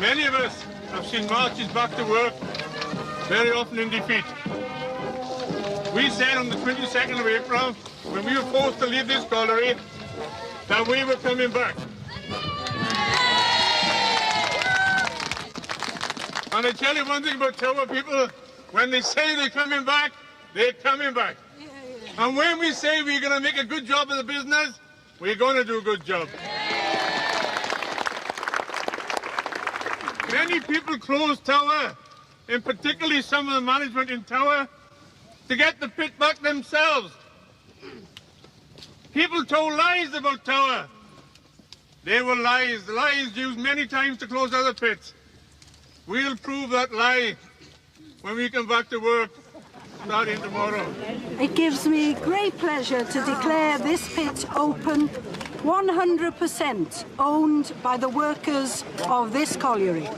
Many of us have seen marches back to work, very often in defeat. We said on the 22nd of April, when we were forced to leave this colliery, that we were coming back. And I tell you one thing about Tower people, when they say they're coming back, they're coming back. And when we say we're going to make a good job of the business, we're going to do a good job. Many people closed Tower, and particularly some of the management in Tower, to get the pit back themselves. People told lies about Tower. They were lies used many times to close other pits. We'll prove that lie when we come back to work starting tomorrow. It gives me great pleasure to declare this pit open, 100% owned by the workers of this colliery.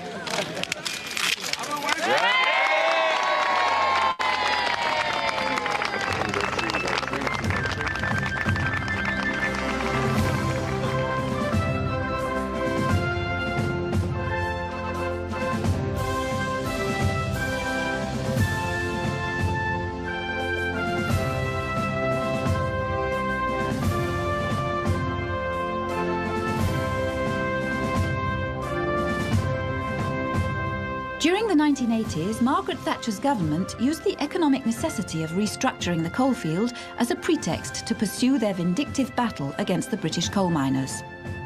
During the 1980s, Margaret Thatcher's government used the economic necessity of restructuring the coalfield as a pretext to pursue their vindictive battle against the British coal miners.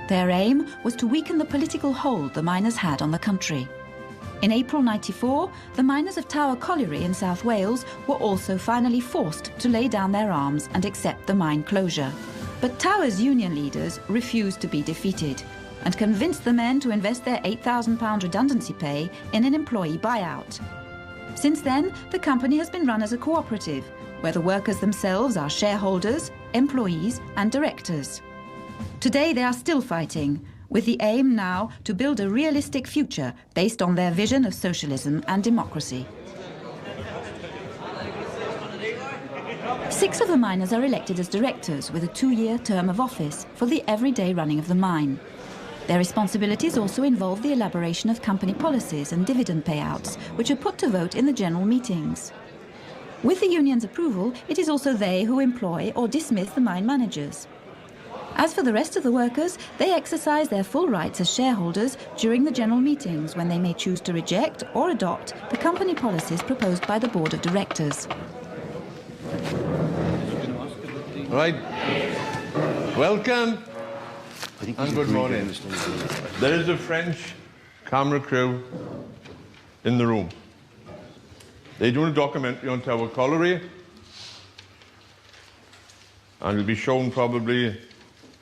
Their aim was to weaken the political hold the miners had on the country. In April '94, the miners of Tower Colliery in South Wales were also finally forced to lay down their arms and accept the mine closure. But Tower's union leaders refused to be defeated and convinced the men to invest their £8,000 redundancy pay in an employee buyout. Since then, the company has been run as a cooperative, where the workers themselves are shareholders, employees and directors. Today they are still fighting, with the aim now to build a realistic future based on their vision of socialism and democracy. 6 of the miners are elected as directors with a 2-year term of office for the everyday running of the mine. Their responsibilities also involve the elaboration of company policies and dividend payouts, which are put to vote in the general meetings. With the union's approval, it is also they who employ or dismiss the mine managers. As for the rest of the workers, they exercise their full rights as shareholders during the general meetings, when they may choose to reject or adopt the company policies proposed by the board of directors. Right. Welcome. And good morning. There is a French camera crew in the room. They're doing a documentary on Tower Colliery, and it'll be shown probably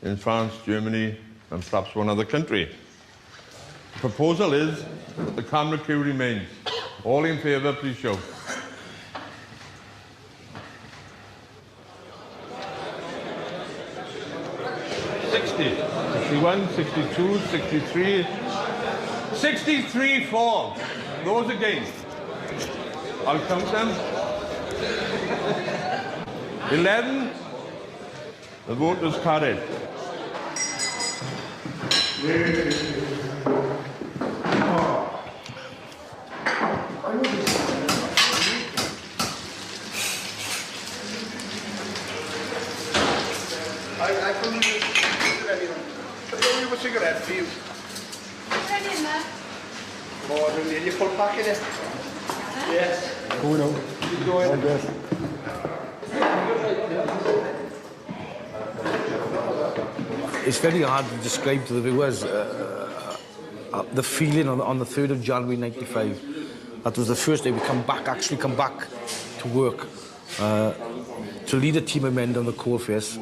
in France, Germany, and perhaps one other country. The proposal is that the camera crew remains. All in favour, please show. $60, 61, 62, 63, 63 for. Those against. I'll count them. 11. The vote is carried. I couldn't do anything. But you have a cigarette for you. Any in there? More than you full pack in it. Yes. Oh no. Keep going. Oh, yes. it's very hard to describe to the viewers the feeling on the 3rd of January 95. That was the first day we actually come back to work, to lead a team of men down the coalface.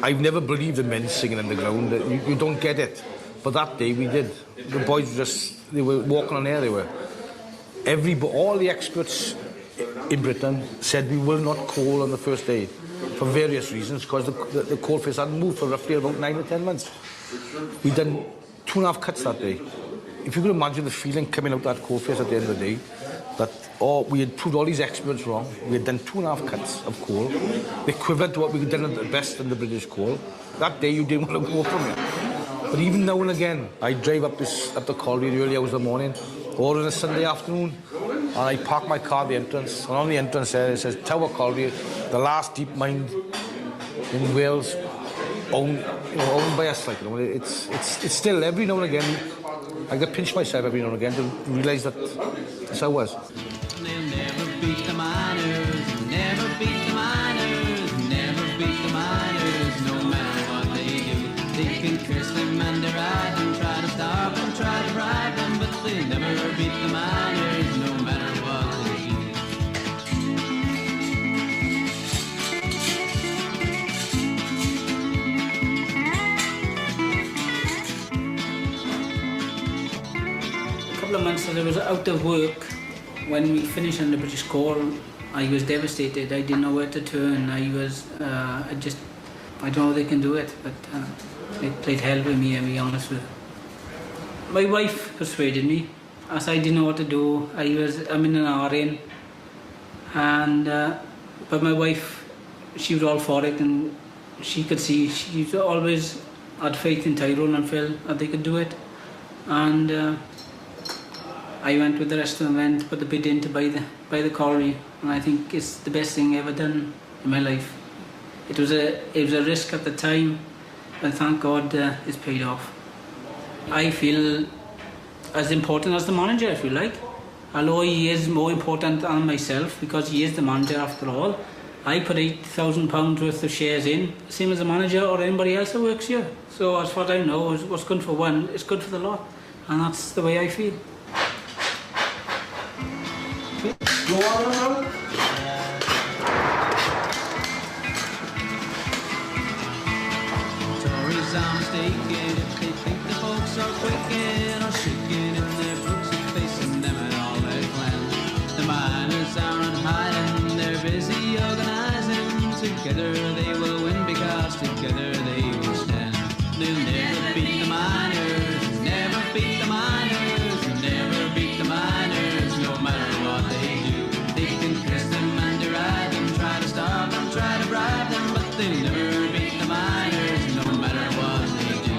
I've never believed in men singing in the ground. You don't get it. But that day we did. The boys they were walking on air, they were. All the experts in Britain said we will not coal on the first day for various reasons, because the coalface hadn't moved for roughly about 9 or 10 months. We'd done 2.5 cuts that day. If you could imagine the feeling coming out that coalface at the end of the day, that we had proved all these experts wrong. We had done 2.5 cuts of coal, the equivalent to what we had done at the best in the British coal. That day you didn't want to go from it. But even now and again, I drive up the colliery early hours of the morning, or on a Sunday afternoon, and I park my car at the entrance, and on the entrance there it says Tower Colliery, the last deep mine in Wales, owned by us. Like, it's still every now and again I get pinched myself every now and again to realise that that's how it was. They'll never beat the miners, never beat the miners, never beat the miners, no matter what they do. They can curse them and deride them, try to stop them, try to bribe them, but they'll never beat the miners, no matter what they do. A couple of months that I was out of work, when we finished on the British coal, I was devastated. I didn't know where to turn. I don't know how they can do it, but they played hell with me, I'll be honest with you. My wife persuaded me, as I didn't know what to do. I'm in an RN, but my wife, she was all for it, and she could see, she always had faith in Tyrone and Phil that they could do it. And I went with the rest of them and put the bid in to buy the colliery, and I think it's the best thing ever done in my life. It was a risk at the time, but thank God it's paid off. I feel as important as the manager, if you like. Although he is more important than myself, because he is the manager after all. I put £8,000 worth of shares in, same as the manager or anybody else that works here. So as far as I know, what's good for one is good for the lot, and that's the way I feel. Tories are mistaken if they think the folks are wicked or shaking in their boots and facing them at all their plans. The miners aren't hiding, they're busy organising. Together they will win because together they will stand. They'll never beat the miners, never beat the miners, never beat the miners, no matter what they do. They can curse them and deride them, try to stop them, try to bribe them, but they'll never beat the miners, no matter what they do.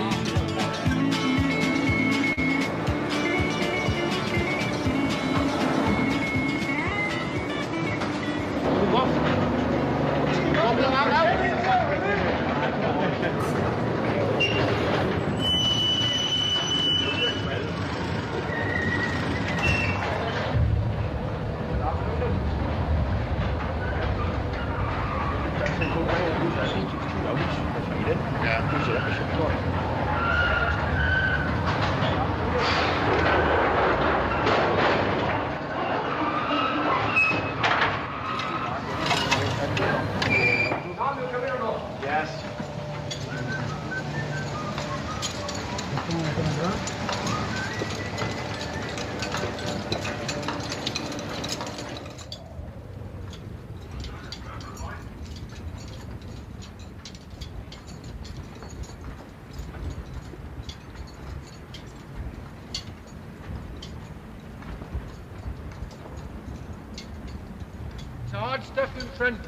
It's hard stuff in front.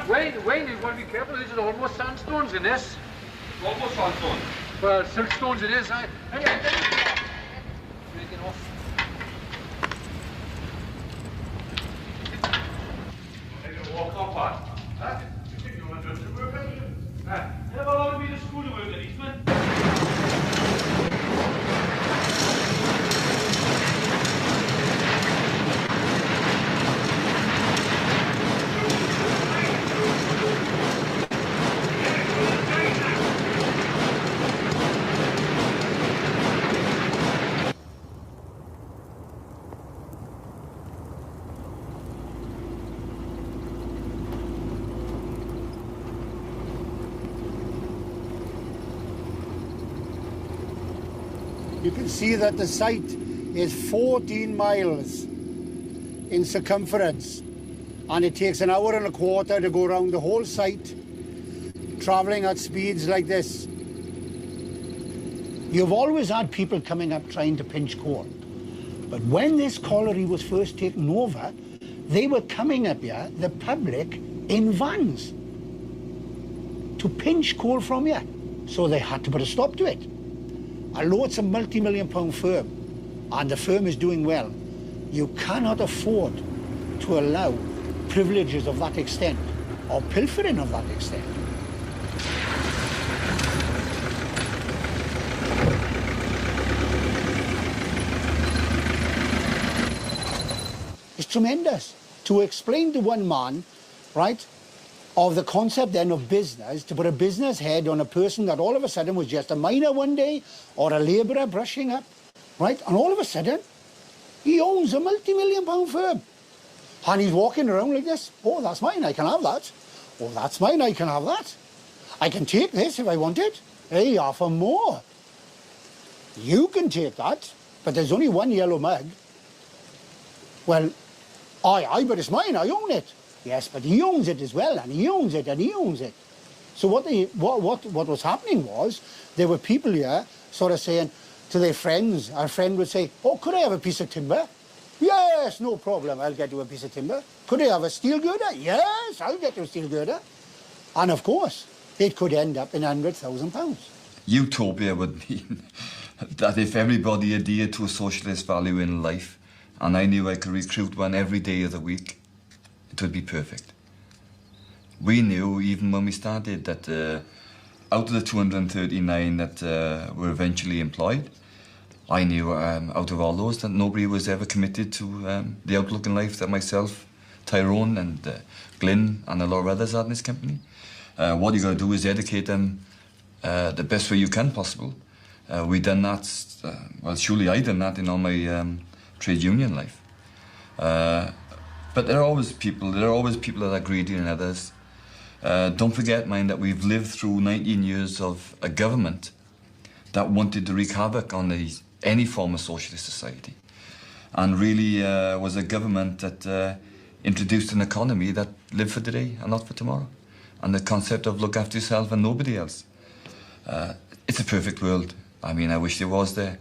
Wayne, you want to be careful. These are almost sandstones in this. Almost sandstone. Well, siltstones it is. Anyway, taking off. Walk on past. Huh? You think you want to do the work? How long have you been to school to work at Eastman? You can see that the site is 14 miles in circumference, and it takes an hour and a quarter to go around the whole site, travelling at speeds like this. You've always had people coming up trying to pinch coal, but when this colliery was first taken over, they were coming up here, the public, in vans to pinch coal from you. So they had to put a stop to it. Although it's a multi-million-pound firm, and the firm is doing well, you cannot afford to allow privileges of that extent or pilfering of that extent. It's tremendous. To explain to one man, right, of the concept then of business, to put a business head on a person that all of a sudden was just a miner one day or a labourer brushing up, right, and all of a sudden he owns a multi-million-pound firm. And he's walking around like this. Oh, that's mine, I can have that. Oh, that's mine, I can have that. I can take this if I want it. Hey, offer more. You can take that, but there's only one yellow mug. Well, aye, but it's mine, I own it. Yes, but he owns it as well, and he owns it, and he owns it. So what was happening was, there were people here sort of saying to their friends, our friend would say, oh, could I have a piece of timber? Yes, no problem, I'll get you a piece of timber. Could I have a steel girder? Yes, I'll get you a steel girder. And of course, it could end up in £100,000. Utopia would mean that if everybody adhered to a socialist value in life, and I knew I could recruit one every day of the week, it would be perfect. We knew, even when we started, that out of the 239 that were eventually employed, I knew out of all those that nobody was ever committed to the outlook in life that myself, Tyrone and Glyn and a lot of others had in this company. What you got to do is educate them the best way you can possible. We done that, well, surely I done that in all my trade union life. But there are always people that are greedier than others. Don't forget, mind, that we've lived through 19 years of a government that wanted to wreak havoc on any form of socialist society, and really was a government that introduced an economy that lived for today and not for tomorrow, and the concept of look after yourself and nobody else. It's a perfect world. I mean, I wish it was there.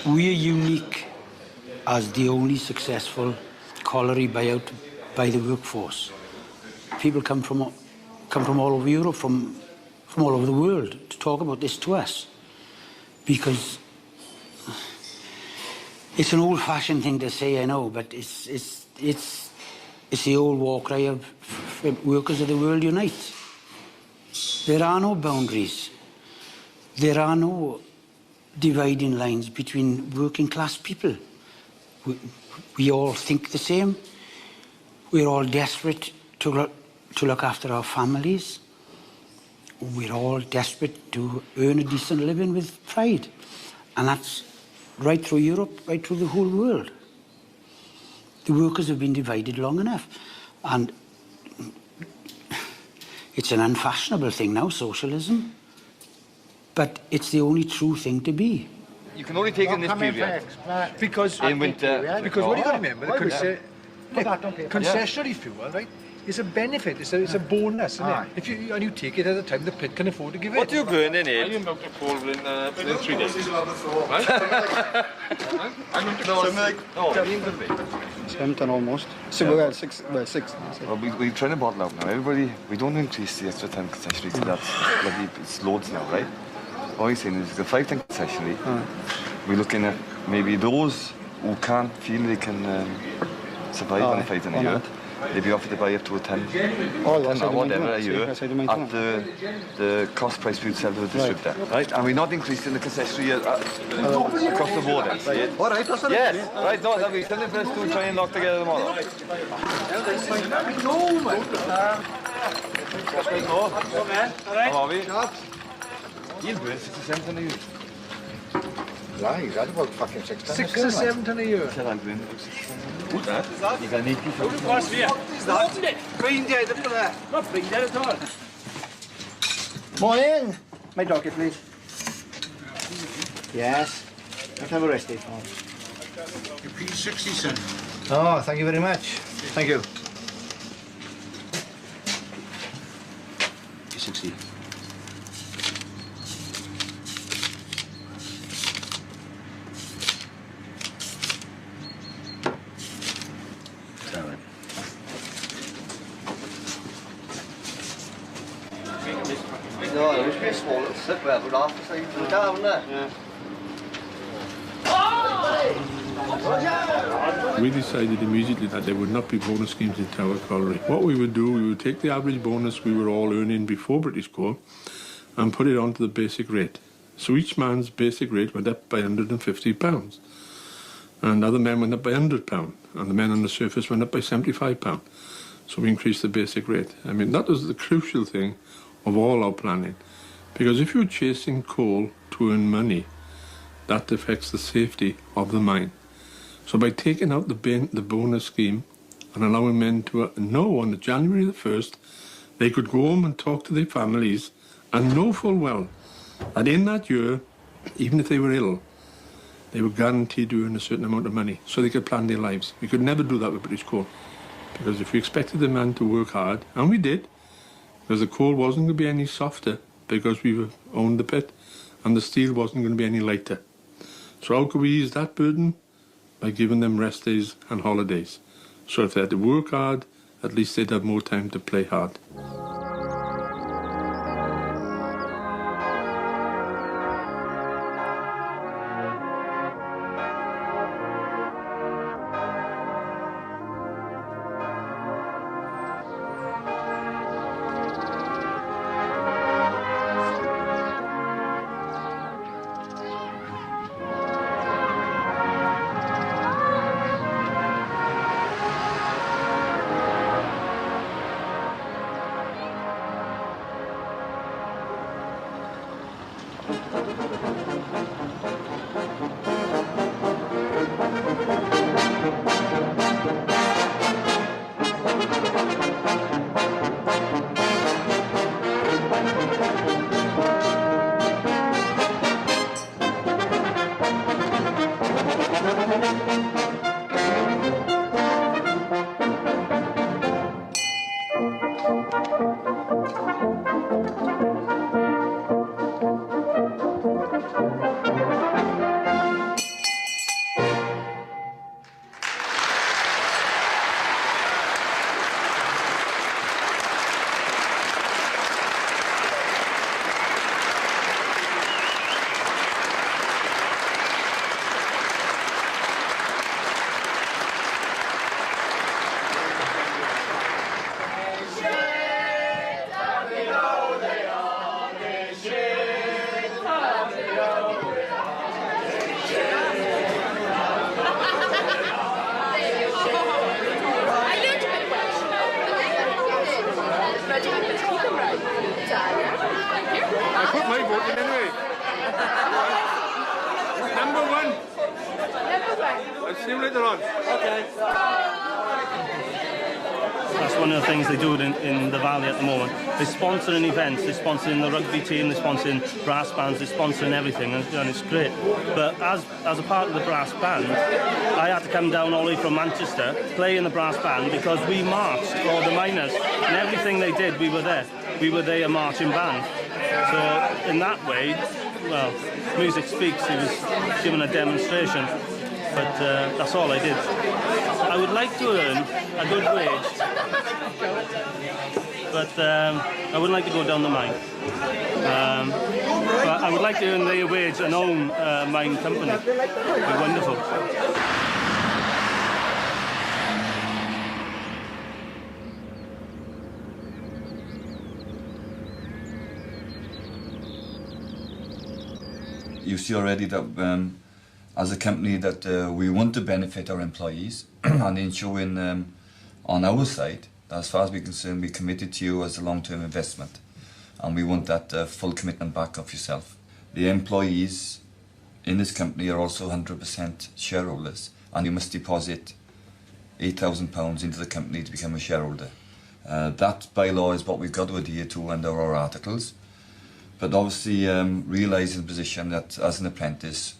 We are unique as the only successful colliery buyout by the workforce. People come from all over Europe, from all over the world to talk about this to us, because it's an old-fashioned thing to say, I know, but it's the old war cry of workers of the world unite. There are no boundaries. There are no dividing lines between working class people. We all think the same. We're all desperate to look after our families. We're all desperate to earn a decent living with pride. And that's right through Europe, right through the whole world. The workers have been divided long enough. And it's an unfashionable thing now, socialism. But it's the only true thing to be. You can only take it in this period. Because in winter. Because what you got to remember, the concessionary fuel, right, is a benefit. It's a bonus, isn't it? If you take it at a time the pit can afford to give it. What do you burn in I it? am out of coal within 3 days. Right? I'm out of coal. 7 almost. So well, 6. Well, we're trying to bottle out now. Everybody, we don't increase the extra 10 concessionary because that's bloody, it's loads now, right? All we're saying is the 5 10 concessionary. We're looking at maybe those who can't feel they can survive on 5 10 a year. They'd be offered to buy up to a 10. Oh, yes, or whatever a year at the cost price we'd sell to the distributor, right? And we're not increasing the concessionary across the board. All right, that's yes, right. No, that'll be something for us to try and lock together tomorrow. How are we? You'll burn 60 cents on the use. He's had about fucking 6 tons. 6 or 7 ton a year. What's that? You can eat What's here? Open it. Green dead, look at that. Not big dead at all. Morning. My docket, please. Yes. Let's have a rest day, Tom. Your P60, son. Oh, thank you very much. Thank you. P60. No, it was a small little slip where but half the side to the down there. Yeah. We decided immediately that there would not be bonus schemes in Tower Colliery. What we would do, we would take the average bonus we were all earning before British Coal and put it onto the basic rate. So each man's basic rate went up by £150. And other men went up by £100. And the men on the surface went up by £75. So we increased the basic rate. I mean, that was the crucial thing of all our planning. Because if you're chasing coal to earn money, that affects the safety of the mine. So by taking out the bonus scheme and allowing men to know on January the 1st, they could go home and talk to their families and know full well that in that year, even if they were ill, they were guaranteed to earn a certain amount of money so they could plan their lives. We could never do that with British Coal. Because if we expected the man to work hard, and we did, because the coal wasn't going to be any softer because we owned the pit, and the steel wasn't going to be any lighter. So how could we ease that burden? By giving them rest days and holidays. So if they had to work hard, at least they'd have more time to play hard. I put my vote in anyway. Number one. I'll see you later on. Okay. That's one of the things they do in the Valley at the moment. They're sponsoring events, they're sponsoring the rugby team, they're sponsoring brass bands, they're sponsoring everything, and it's great. But as a part of the brass band, I had to come down all the way from Manchester, play in the brass band, because we marched for the miners, and everything they did, we were there. We were their marching band. So in that way, well, music speaks. He was giving a demonstration, but that's all I did. I would like to earn a good wage, but I wouldn't like to go down the mine. But I would like to earn their wage and own a mine company. It'd be wonderful. You see already that as a company that we want to benefit our employees and ensuring on our side, that as far as we're concerned, we're committed to you as a long-term investment, and we want that full commitment back of yourself. The employees in this company are also 100% shareholders, and you must deposit £8,000 into the company to become a shareholder. That bylaw is what we've got to adhere to under our articles, but obviously realising the position that as an apprentice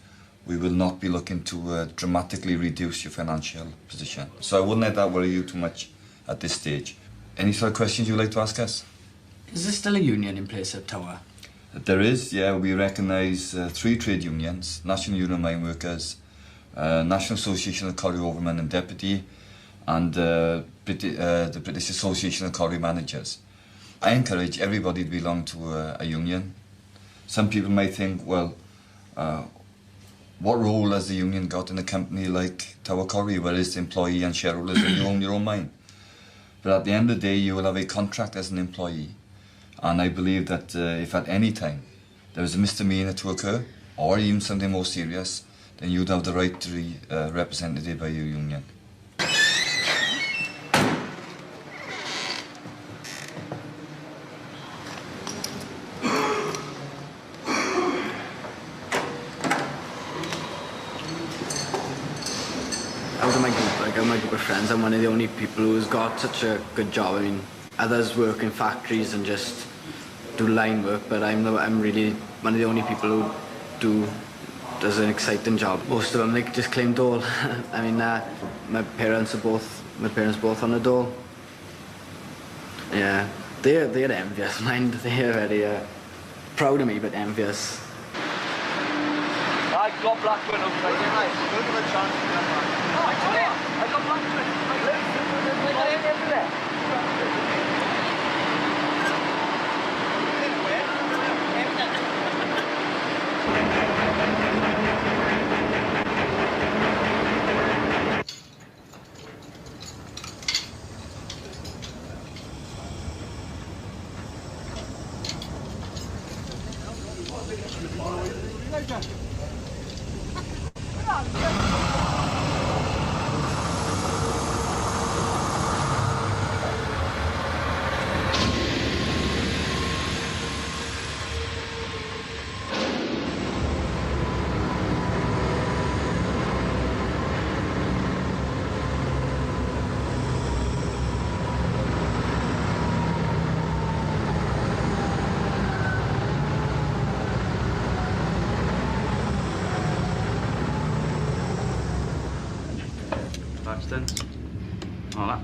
we will not be looking to dramatically reduce your financial position. So I wouldn't let that worry you too much at this stage. Any sort of questions you'd like to ask us? Is there still a union in place at Tower? There is, yeah. We recognise 3 trade unions: National Union of Mine Workers, National Association of Colliery Overmen and Deputy, and the British Association of Colliery Managers. I encourage everybody to belong to a union. Some people might think, well, what role has the union got in a company like Tower Colliery, where it's employee and shareholders and you own your own mine? But at the end of the day, you will have a contract as an employee. And I believe that if at any time there is a misdemeanour to occur, or even something more serious, then you'd have the right to be represented by your union. Out of my group, like out of my group of friends, I'm one of the only people who's got such a good job. I mean, others work in factories and just do line work, but I'm really one of the only people who does an exciting job. Most of them, they just claim dole. I mean, my parents both on the dole. Yeah, they're envious, mind. They're very proud of me, but envious. I got Blackburn outside. Go to the chance. I got Blackburn. All that.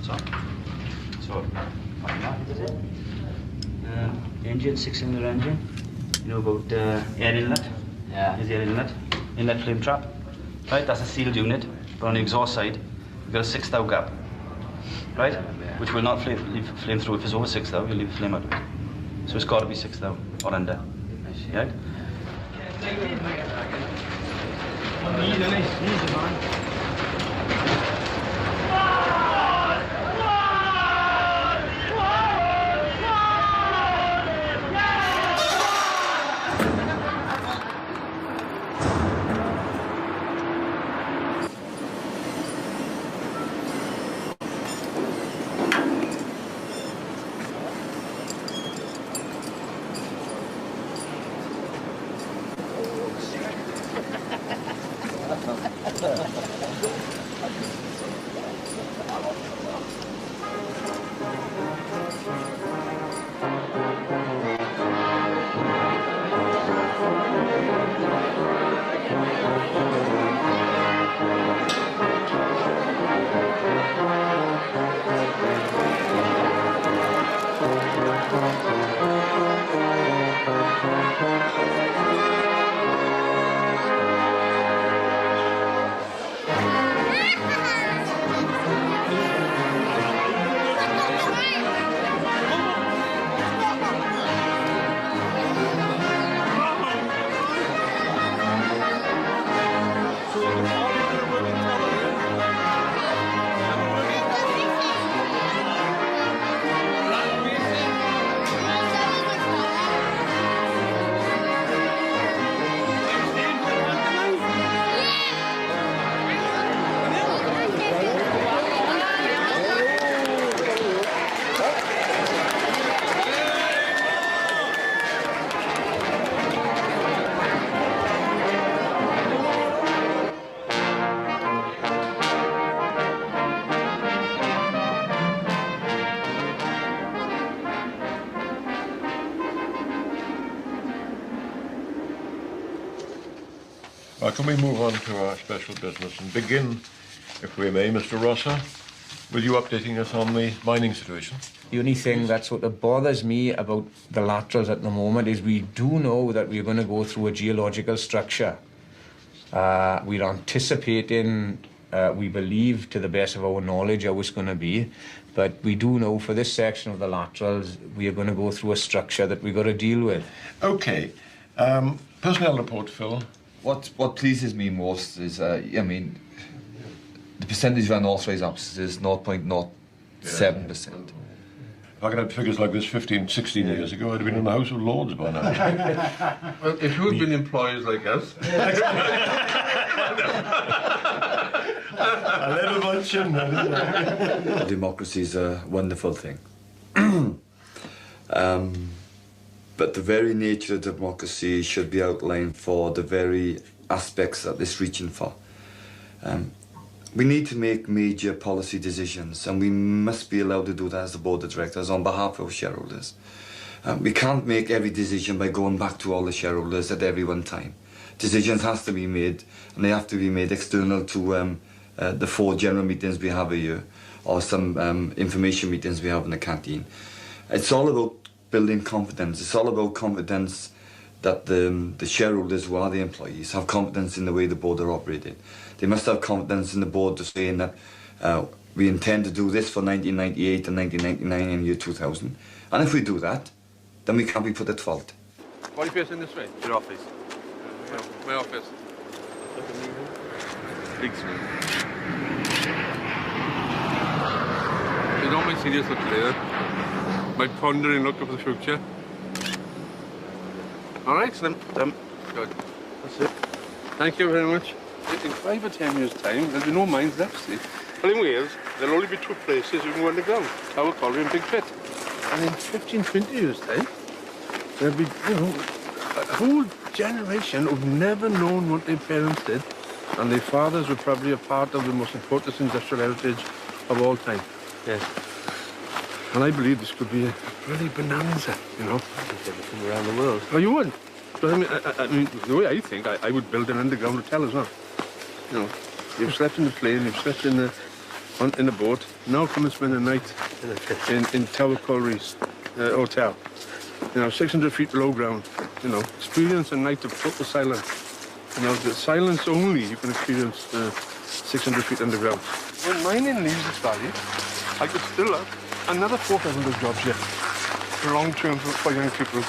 So, engine, 6-cylinder engine. You know about air inlet? Yeah. Here's the air inlet. Inlet flame trap. Right, that's a sealed unit. But on the exhaust side, we've got a 6 thou gap. Right? Which will not leave flame through. If it's over 6 thou, you'll leave flame out of it. So it's got to be 6 thou or under. Right? Can we move on to our special business and begin, if we may, Mr. Rosser, with you updating us on the mining situation? The only thing that sort of bothers me about the laterals at the moment is we do know that we're going to go through a geological structure. We're anticipating, we believe, to the best of our knowledge, how it's going to be. But we do know for this section of the laterals, we are going to go through a structure that we've got to deal with. OK. Personnel report, Phil. What pleases me most is, I mean, the percentage of unauthorised absences is 0.07%. If I could have figures like this 15, 16 years ago, I'd have been in the House of Lords by now. Well, if you had been employees like us... A little much, Democracy is a wonderful thing. But the very nature of democracy should be outlined for the very aspects that it's reaching for. We need to make major policy decisions, and we must be allowed to do that as the board of directors on behalf of our shareholders. We can't make every decision by going back to all the shareholders at every one time. Decisions have to be made, and they have to be made external to the 4 general meetings we have a year, or some information meetings we have in the canteen. It's all about building confidence. It's all about confidence that the shareholders, who are the employees, have confidence in the way the board are operating. They must have confidence in the board to saying that we intend to do this for 1998 and 1999 and year 2000. And if we do that, then we can't be put at fault. Why are you facing this way? Your office. My office. Big swing. You know my serious look later. My pondering look of the future. All right, Slim. Good. That's it. Thank you very much. In 5 or 10 years' time, there'll be no mines left, see. Well, in Wales, there'll only be 2 places you can go underground. Tower Colliery and Big Pit. And in 15, 20 years' time, there'll be, you know, a whole generation who've never known what their parents did, and their fathers were probably a part of the most important industrial heritage of all time. Yes. And I believe this could be a really bonanza, you know. Everything around the world. Oh, you would? But I mean, the way I think, I would build an underground hotel as well. You know, you've slept in the plane, you've slept in the boat. Now come and spend a night in Tower Colliery's hotel. You know, 600 feet below ground. You know, experience a night of total silence. You know, the silence only you can experience 600 feet underground. When mining leaves this valley, I could still have another 4,000 jobs here, for long term for young people.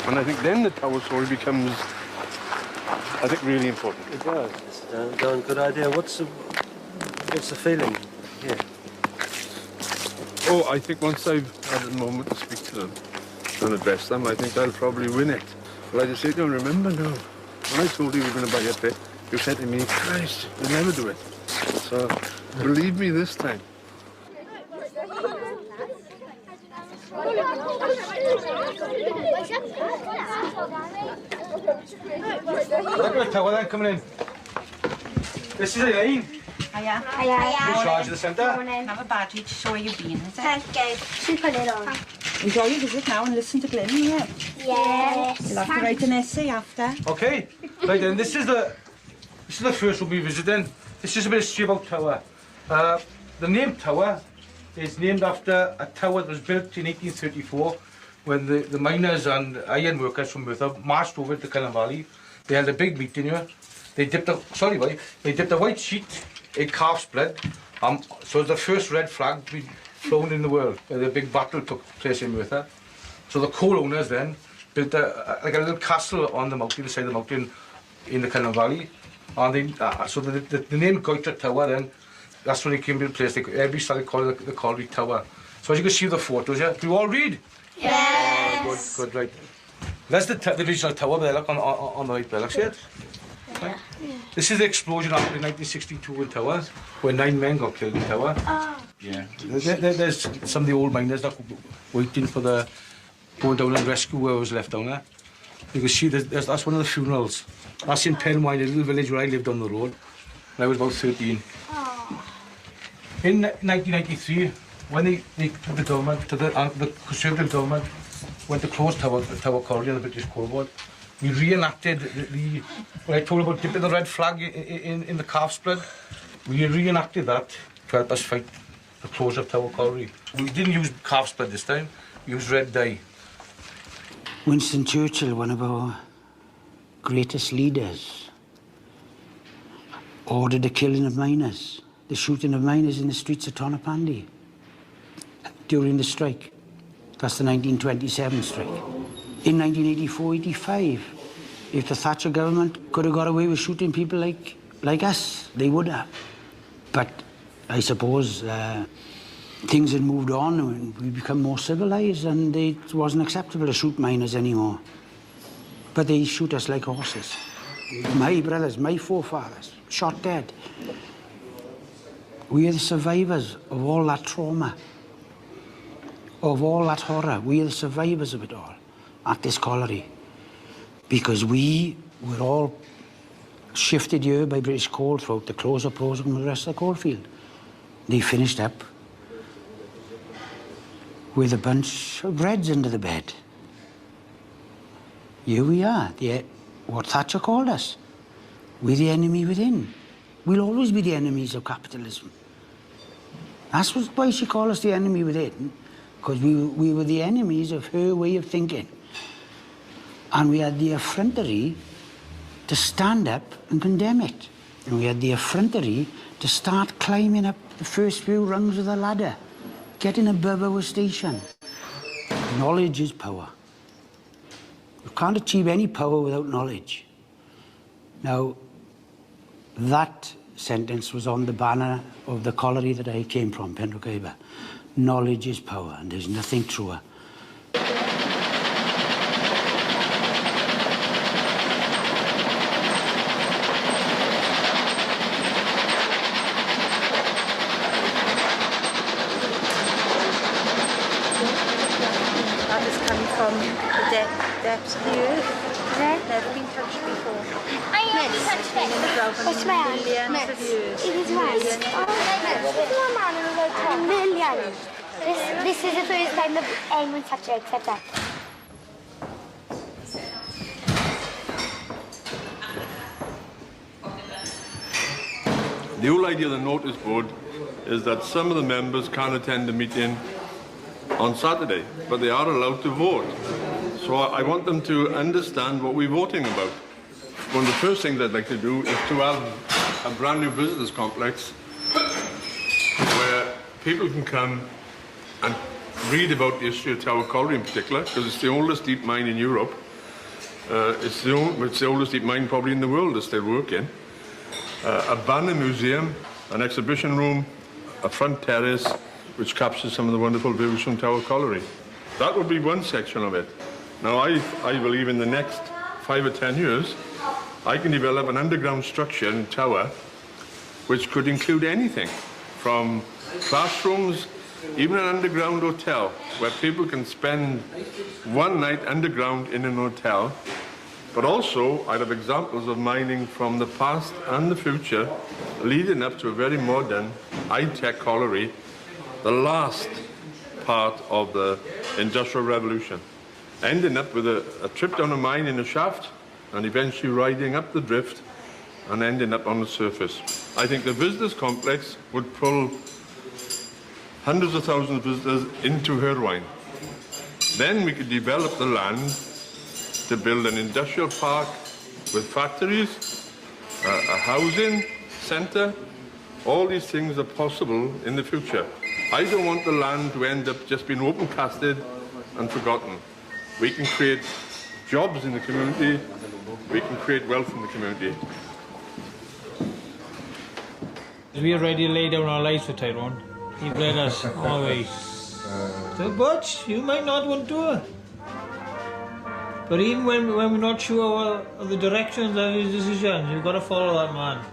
And I think then the Tower story becomes, I think, really important. It does. It's a darn good idea. What's the feeling here? Oh, I think once I've had a moment to speak to them and address them, I think I'll probably win it. But I just say to them, remember now, when I told you we were going to buy a pit, you said to me, Christ, you'll never do it. So believe me this time. Look at the tower then coming in. This is Elaine. Hiya. In charge of the centre. Have a battery to show where you've been, is it? Thank you. She put it on. Enjoy your visit now and listen to Glenn, yeah? Yes. You'll have to write an essay after. Okay. Right then, this is the first we'll be visiting. This is a bit of history about Tower. The name Tower is named after a tower that was built in 1834 when the miners and iron workers from Merthyr marched over to Cullen Valley. They held a big meeting here. They dipped a white sheet in calf's blood. So it's the first red flag to be flown in the world. The big battle took place in Merthyr. So the coal owners then built like a little castle on the mountain, the side of the mountain in the Cullen Valley. And so the name Goiter Tower then, that's when it came into place. Everybody started calling it the Colliery Tower. So as you can see the photos here, do you all read? Yes. Good, right. That's the original tower there, look, on the right there, look, see it? Right. This is the explosion after 1962 in Tower, where 9 men got killed in Tower. Oh. Yeah. There's some of the old miners that were waiting for the going down and rescue where was left down there. You can see that's one of the funerals. That's in Penwine, a little village where I lived on the road. And I was about 13. Oh. In 1993, when the government, the Conservative government, went to close Tower Colliery and the British Coal Board, We reenacted when I told about dipping the red flag in the calf's blood. We reenacted that to help us fight the closure of Tower Colliery. We didn't use calf's blood this time, we used red dye. Winston Churchill, one of our greatest leaders, ordered the killing of miners, the shooting of miners in the streets of Tonopandi during the strike. That's the 1927 strike. In 1984-85, if the Thatcher government could have got away with shooting people like us, they would have. But I suppose things had moved on and we become more civilized, and it wasn't acceptable to shoot miners anymore. But they shoot us like horses. My brothers, my forefathers, shot dead. We are the survivors of all that trauma, of all that horror. We are the survivors of it all at this colliery, because we were all shifted here by British coal throughout the closure program of the rest of the coalfield. They finished up with a bunch of Reds under the bed. Here we are, what Thatcher called us. We're the enemy within. We'll always be the enemies of capitalism. That's why she called us the enemy within, because we were the enemies of her way of thinking. And we had the effrontery to stand up and condemn it. And we had the effrontery to start climbing up the first few rungs of the ladder, getting above our station. Knowledge is power. You can't achieve any power without knowledge. Now, that sentence was on the banner of the colliery that I came from, Penrhyn. Knowledge is power, and there's nothing truer. Depths of the earth. Never been touched before. I have touched it. What's my hand? Millions of years. It is right. Millions. This is the first time that anyone touched it except that. The whole idea of the notice board is that some of the members can't attend the meeting on Saturday, but they are allowed to vote. So I want them to understand what we're voting about. One of the first things I'd like to do is to have a brand new visitors complex where people can come and read about the history of Tower Colliery in particular, because it's the oldest deep mine in Europe. It's the oldest deep mine probably in the world that's still working. A banner museum, an exhibition room, a front terrace, which captures some of the wonderful views from Tower Colliery. That would be one section of it. Now, I believe in the next 5 or 10 years, I can develop an underground structure in Tower which could include anything from classrooms, even an underground hotel where people can spend one night underground in an hotel. But also, I'd have examples of mining from the past and the future leading up to a very modern, high-tech colliery, the last part of the Industrial Revolution. Ending up with a trip down a mine in a shaft and eventually riding up the drift and ending up on the surface. I think the visitors complex would pull hundreds of thousands of visitors into Hirwaun. Then we could develop the land to build an industrial park with factories, a housing centre. All these things are possible in the future. I don't want the land to end up just being open casted and forgotten. We can create jobs in the community, we can create wealth in the community. We are ready to lay down our lives for Tyrone. He led us always. But you might not want to. But even when we're not sure of the directions of his decisions, you've got to follow that man.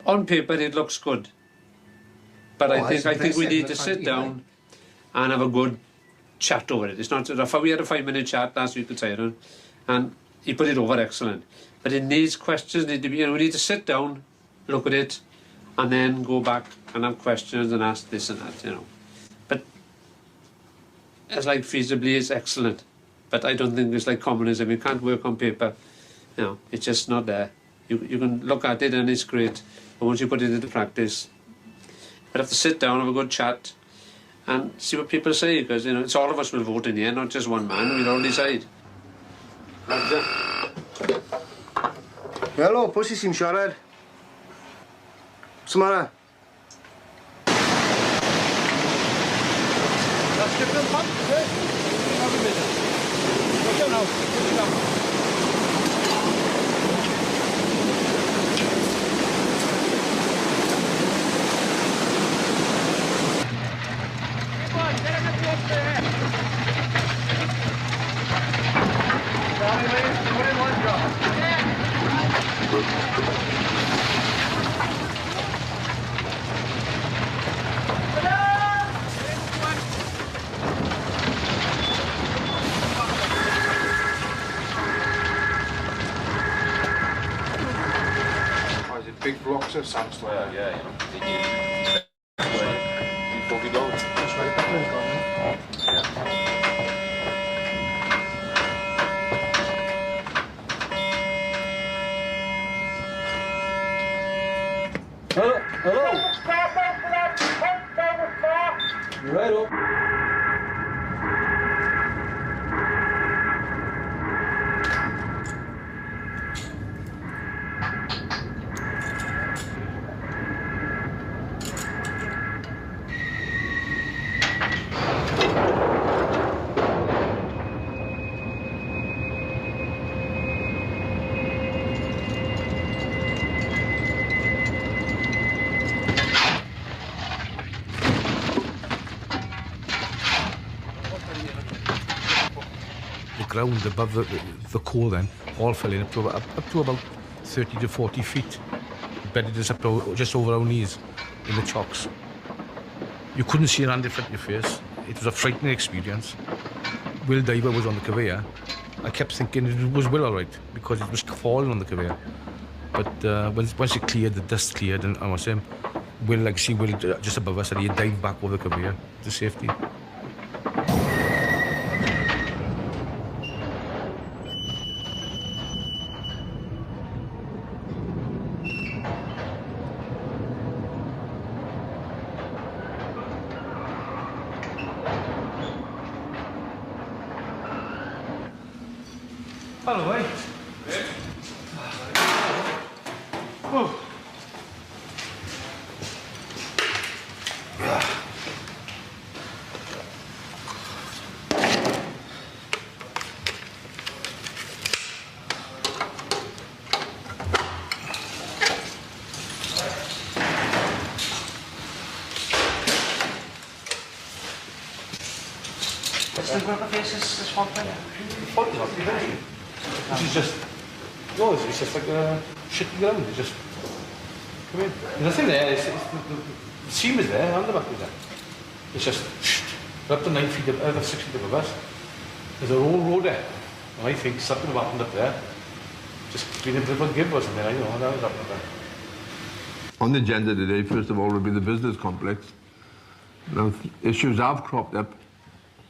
On paper, it looks good. But I think we need to sit down and have a good chat over it. It's not enough. We had a 5-minute chat last week with Tyrone, and he put it over excellent. But it needs questions. We need to sit down, look at it, and then go back and have questions and ask this and that, But it's like feasibly, it's excellent. But I don't think it's like communism. You can't work on paper. You know, it's just not there. You can look at it and it's great, but once you put it into practice, you have to sit down, have a good chat, and see what people say, because you know it's all of us will vote in here, not just one man. We'll all decide. Hello, pwy sy'n siarad? Smara? That's different pump, is it? Have a minute. Look down now. Look down. Big blocks of sandstone. Well, yeah, you know. Before we go. That's right, that one's gone, eh? Hello? Hello? Right up. Ground above the core then all fell in up to about 30 to 40 feet. Bedded us up to just over our knees in the chocks. You couldn't see an hand in front of your face. It was a frightening experience. Will Diver was on the conveyor. I kept thinking it was Will all right because it was falling on the conveyor. But once it cleared, the dust cleared, and I was saying, Will, like see Will just above us, and he dived back over the conveyor to safety. Hello, eh? Oh. Still got the faces this one thing? This is just, no, it's just like a shitty ground. It's just, come in. There's nothing there. The seam is there, and the back is there. It's just, we're up to 9 feet, 6 feet above us. There's a whole road there. And I think something happened up there. Just been a bit of a give or something, I know, that was happening there. On the agenda today, first of all, will be the business complex. Now, issues have cropped up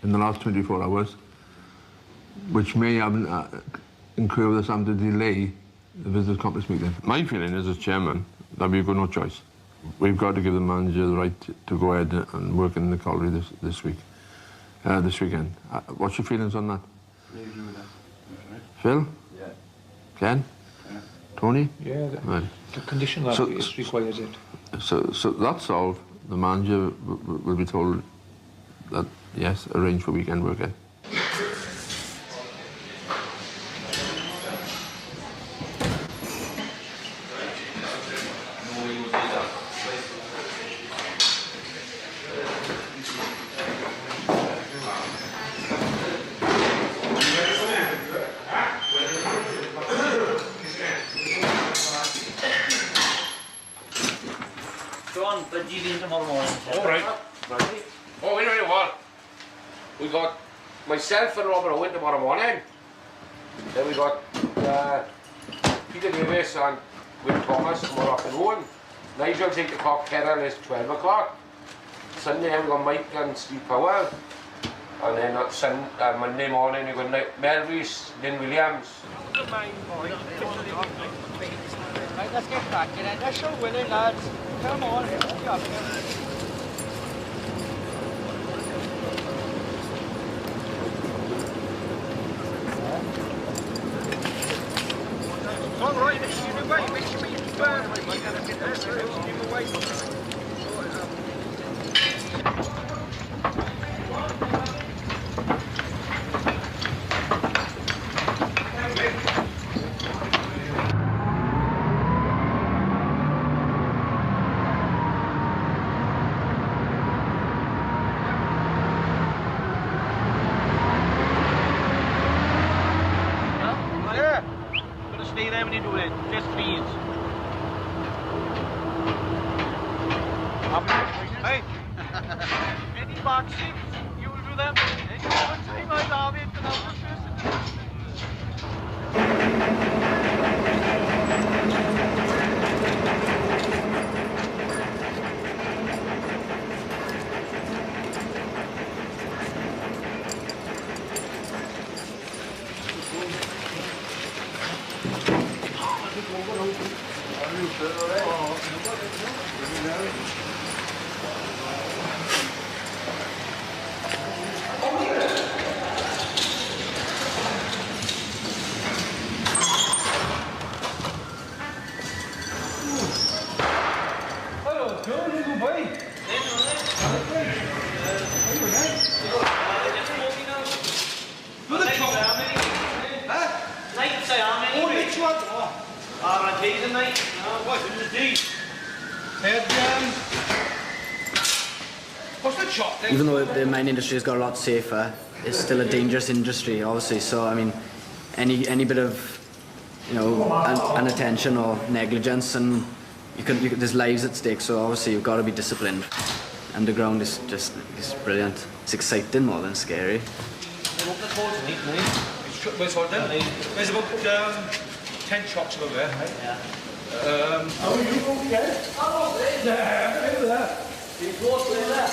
in the last 24 hours, which may have incur us to delay the business complex meeting. My feeling is, as chairman, that we've got no choice. We've got to give the manager the right to go ahead and work in the colliery this weekend. What's your feelings on that? I agree with that. Phil? Yeah. Ken? Yeah. Tony? Yeah, right. The condition that it requires it. So that's solved. The manager will be told that, yes, arrange for weekend working. But you in tomorrow morning. All right. Right. Oh, wait a minute, what? We got myself and Robert Owen tomorrow morning. Then we got Peter Davis and Will Thomas tomorrow afternoon. Nigel take the clock, Carol is 12 o'clock. Sunday we got Mike and Steve Powell. And then Monday morning you got Mel Reese, Lynn Williams. Right, let's get cracking then. Let's show Willie, lads. Come on. All right, make sure you wait. Make sure you burn. Stay there when you do it. Just please. Hey. Any boxing, you will do them. Any overtime, I'll have it. And I'll just Even though the mining industry has got a lot safer, it's still a dangerous industry, obviously. So I mean, any bit of, you know, inattention or negligence, and there's lives at stake. So obviously you've got to be disciplined. Underground is brilliant. It's exciting more than scary. There's about 10 shots over there, right? Yeah. How are you okay? Oh, there. You close to there.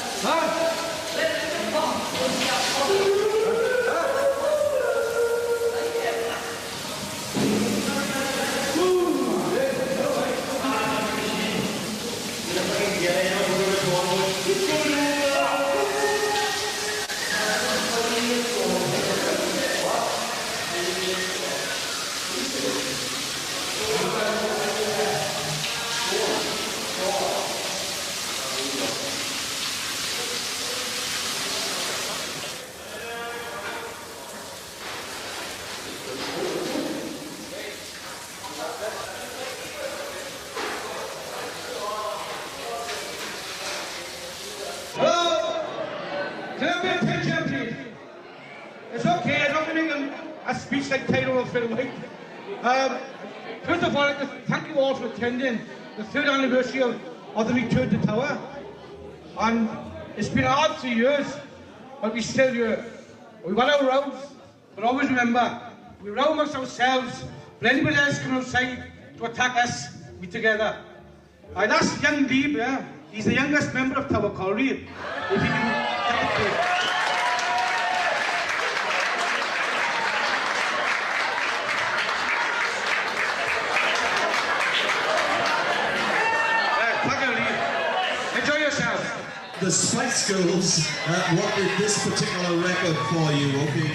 A speech like Taylor of Phil White. First of all, I'd like to thank you all for attending the 3rd anniversary of the return to Tower. And it's been a hard 3 years, but we're still here. We've got our rows, but always remember, we row amongst ourselves, but anybody else come outside to attack us, we're together. That's young Deeb, yeah? He's the youngest member of Tower Colliery. If you can the Spice Girls wanted this particular record for you, okay?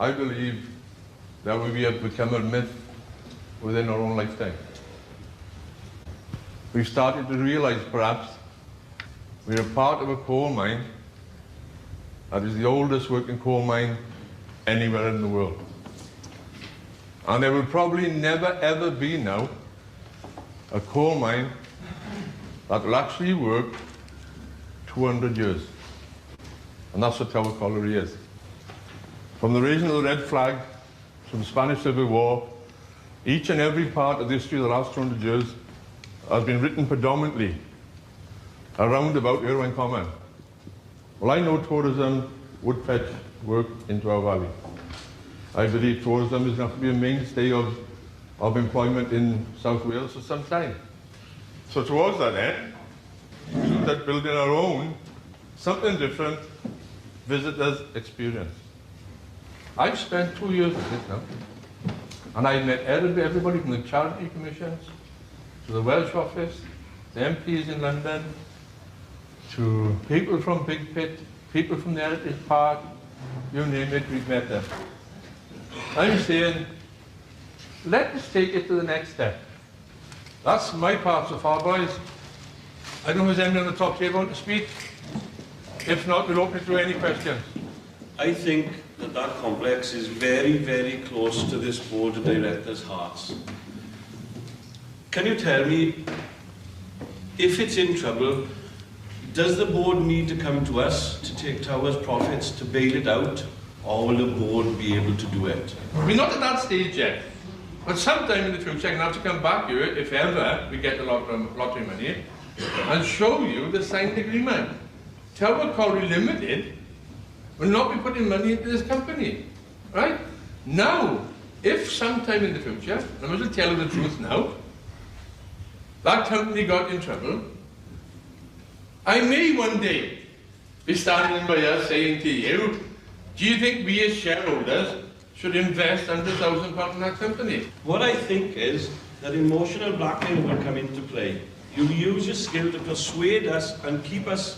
I believe that we have become a myth within our own lifetime. We've started to realise, perhaps, we're a part of a coal mine that is the oldest working coal mine anywhere in the world. And there will probably never ever be now a coal mine that will actually work 200 years. And that's what Tower Colliery is. From the raising of the red flag, from the Spanish Civil War, each and every part of the history of the last 200 years has been written predominantly around about Hirwaun Common. Well, I know tourism would fetch work into our valley. I believe tourism is going to have to be a mainstay of employment in South Wales for some time. So towards that end, we looked at building our own, something different, visitors experience. I've spent 2 years with this now, and I've met everybody from the charity commissions, to the Welsh office, the MPs in London, to people from Big Pit, people from the Heritage Park, you name it, we've met them. I'm saying, let us take it to the next step. That's my part so far, boys. I don't know if there's anyone on the top table want to speak. If not, we'll open it to any questions. I think that complex is very, very close to this board of directors' hearts. Can you tell me, if it's in trouble, does the board need to come to us to take Tower's profits to bail it out, or will the board be able to do it? We're not at that stage yet, but sometime in the future I'm going to have to come back here, if ever we get the lottery money, and show you the signed agreement. Tower Colliery Limited will not be putting money into this company, right? Now, if sometime in the future, and I'm going to tell you the truth now, that company got in trouble, I may one day be standing by us saying to you, do you think we as shareholders should invest £100,000 in that company? What I think is that emotional blackmail will come into play. You'll use your skill to persuade us and keep us,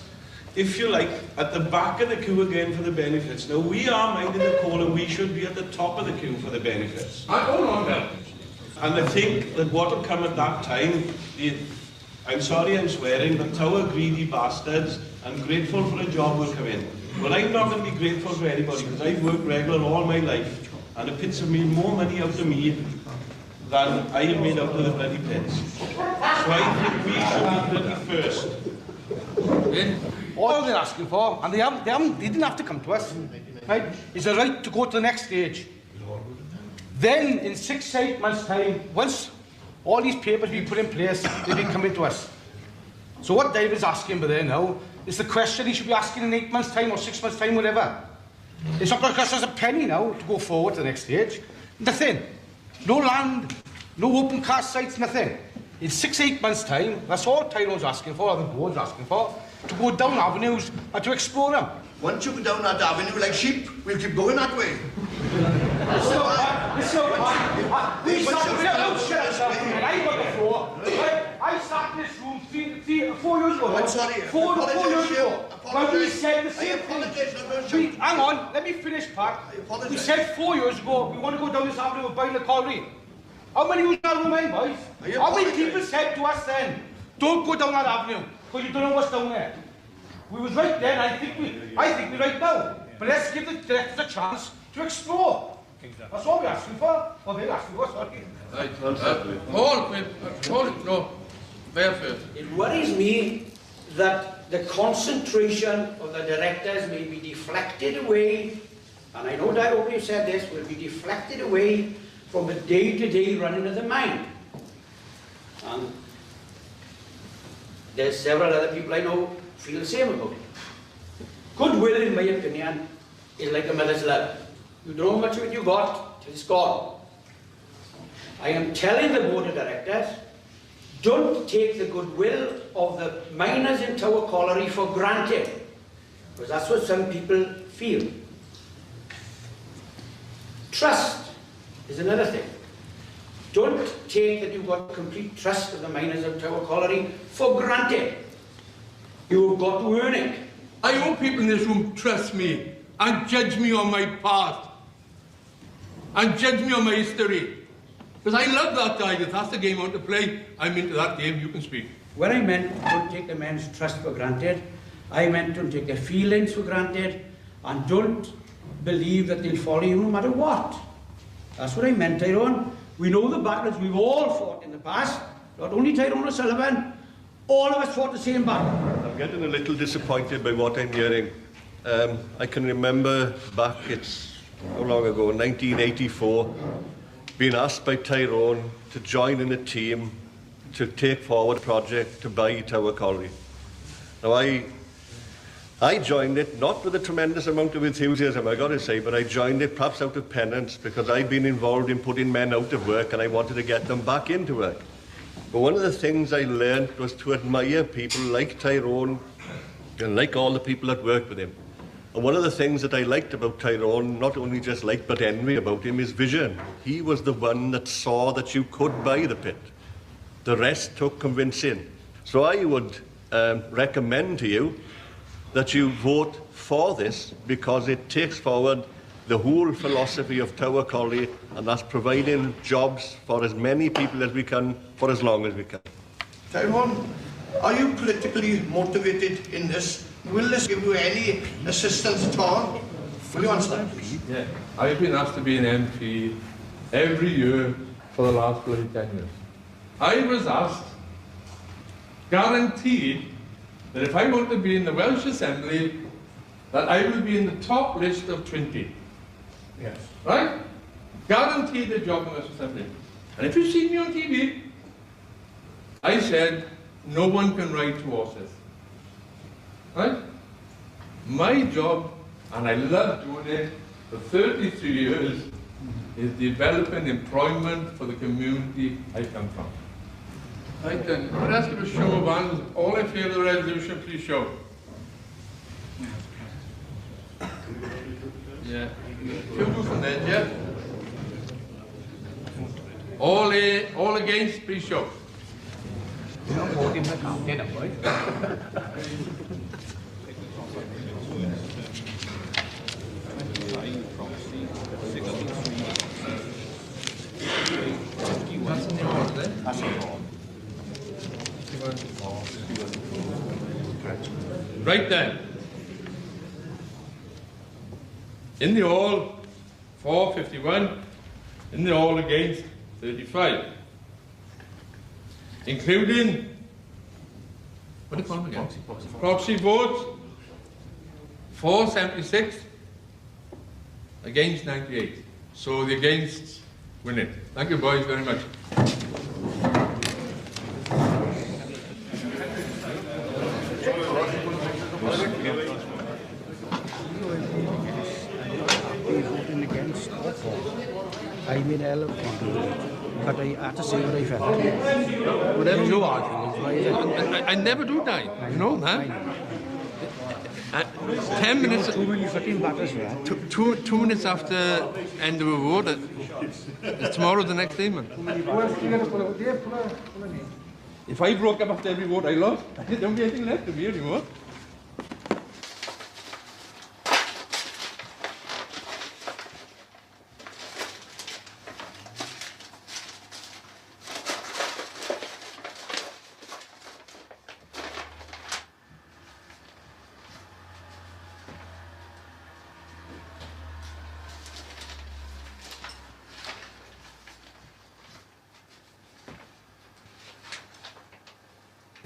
if you like, at the back of the queue again for the benefits. Now, we are minding the call and we should be at the top of the queue for the benefits. Hold on now. And I think that what will come at that time, I'm sorry I'm swearing, but Tower greedy bastards and grateful for a job will come in. But I'm not going to be grateful for anybody because I've worked regular all my life and the pits have made more money out of me than I have made out of the bloody pits. So I think we should be bloody first. All they're asking for, and they didn't have to come to us, right, is the right to go to the next stage. Then, in 6 to 8 months' time, once all these papers be put in place, they'll be coming to us. So what David's asking by there now is the question he should be asking in 8 months' time or 6 months' time, whatever. It's not going to cost us a penny now to go forward to the next stage. Nothing. No land, no open cast sites, nothing. In 6 to 8 months' time, that's all Tyrone's asking for, or the board's asking for, to go down avenues and to explore them. Once you go down that avenue like sheep, we'll keep going that way. I sat in this room 4 years ago. I'm sorry. 4 years ago. When we said the same thing. Hang on, let me finish, Pat. We said 4 years ago we want to go down this avenue and buy the colliery. How many was that remain, boys? How many people said to us then, don't go down that avenue because you don't know what's down there? We was right then. I think we're right now. But let's give the directors a chance to explore. That's all we're asking for. Or they're asking for, sorry. It worries me that the concentration of the directors may be deflected away, and I know that you said this, will be deflected away from the day-to-day running of the mine. And there's several other people I know feel the same about it. Goodwill, in my opinion, is like a mother's love. You don't know how much of it you got till it's gone. I am telling the board of directors, don't take the goodwill of the miners in Tower Colliery for granted, because that's what some people feel. Trust is another thing. Don't take that you've got complete trust of the miners of Tower Colliery for granted. You've got to earn it. I hope people in this room trust me and judge me on my past. and judge me on my history. Because I love that guy. If that's the game I want to play, I'm into that game. You can speak. When I meant don't take the men's trust for granted, I meant don't take their feelings for granted, and don't believe that they'll follow you no matter what. That's what I meant, Tyrone. We know the battles we've all fought in the past. Not only Tyrone O'Sullivan, all of us fought the same battle. I'm getting a little disappointed by what I'm hearing. I can remember back, it's how long ago, 1984, being asked by Tyrone to join in a team to take forward a project to buy Tower Colliery. Now I joined it, not with a tremendous amount of enthusiasm, I got to say, but I joined it perhaps out of penance because I'd been involved in putting men out of work and I wanted to get them back into work. But one of the things I learned was to admire people like Tyrone and like all the people that worked with him. And one of the things that I liked about Tyrone, not only just liked but envy about him, is vision. He was the one that saw that you could buy the pit. The rest took convincing. So I would recommend to you that you vote for this because it takes forward the whole philosophy of Tower Colliery, and that's providing jobs for as many people as we can for as long as we can. Tyrone, are you politically motivated in this? Will this give you any assistance at all? Will you answer? Yeah, I've been asked to be an MP every year for the last bloody 10 years. I was asked, guaranteed, that if I want to be in the Welsh Assembly, that I will be in the top list of 20. Yes. Right? Guaranteed a job in the Welsh Assembly. And if you see me on TV, I said, no one can ride two horses. Right? My job, and I love doing it for 33 years, is developing employment for the community I come from. Right then, I'd ask you to show of hands. All in favour of the resolution, please show. Yeah. Two from there, yeah? All against, please show. You're not voting for counting, right? Right then. In the all, 451. In the all against, 35. Including, what do you call them again? Proxy votes, 476. Against, 98. So the against win it. Thank you, boys, very much. I made a hell of a contribution, but I had to say what I felt. Whatever you are, I never do die, you know, man. 10 minutes. Too many fucking batters, man. 2 minutes after end of a vote, tomorrow's the next day, man. If I broke up after every vote I lost, there don't be anything left of me anymore.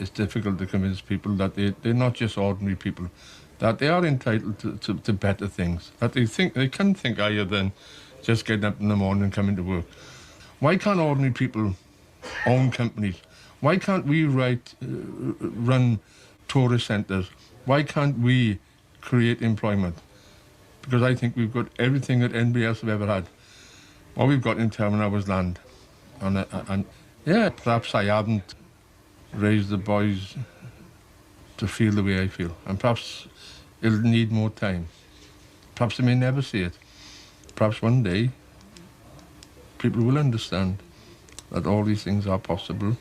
It's difficult to convince people that they're not just ordinary people, that they are entitled to better things, that they can think higher than just getting up in the morning and coming to work. Why can't ordinary people own companies? Why can't we run tourist centres? Why can't we create employment? Because I think we've got everything that anybody else have ever had. What we've got in town now is land. And yeah, perhaps I haven't raise the boys to feel the way I feel. And perhaps it'll need more time. Perhaps they may never see it. Perhaps one day people will understand that all these things are possible.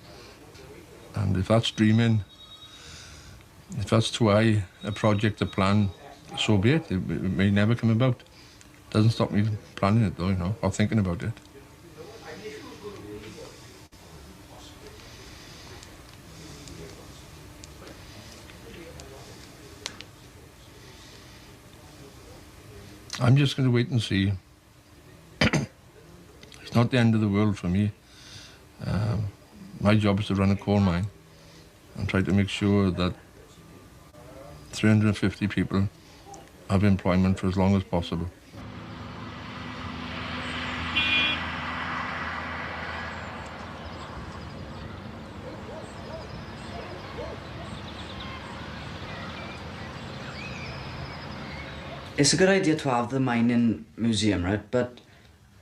And if that's dreaming, if that's too high a project, a plan, so be it. It may never come about. Doesn't stop me planning it though, you know, or thinking about it. I'm just going to wait and see. It's not the end of the world for me. My job is to run a coal mine and try to make sure that 350 people have employment for as long as possible. It's a good idea to have the mining museum, right? But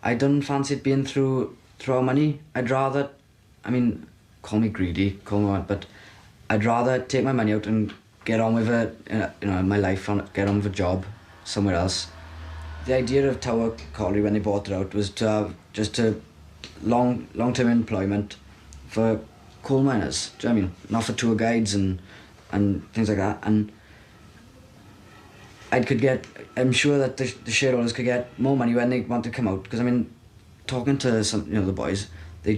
I don't fancy it being through our money. I'd rather, I mean, call me greedy, call me what, but I'd rather take my money out and get on with it, you know, my life, get on with a job somewhere else. The idea of Tower Colliery when they bought it out was to have just a long-term employment for coal miners. Do you know what I mean? Not for tour guides and things like that. And I'm sure that the shareholders could get more money when they want to come out. Because I mean, talking to some, you know, the boys, they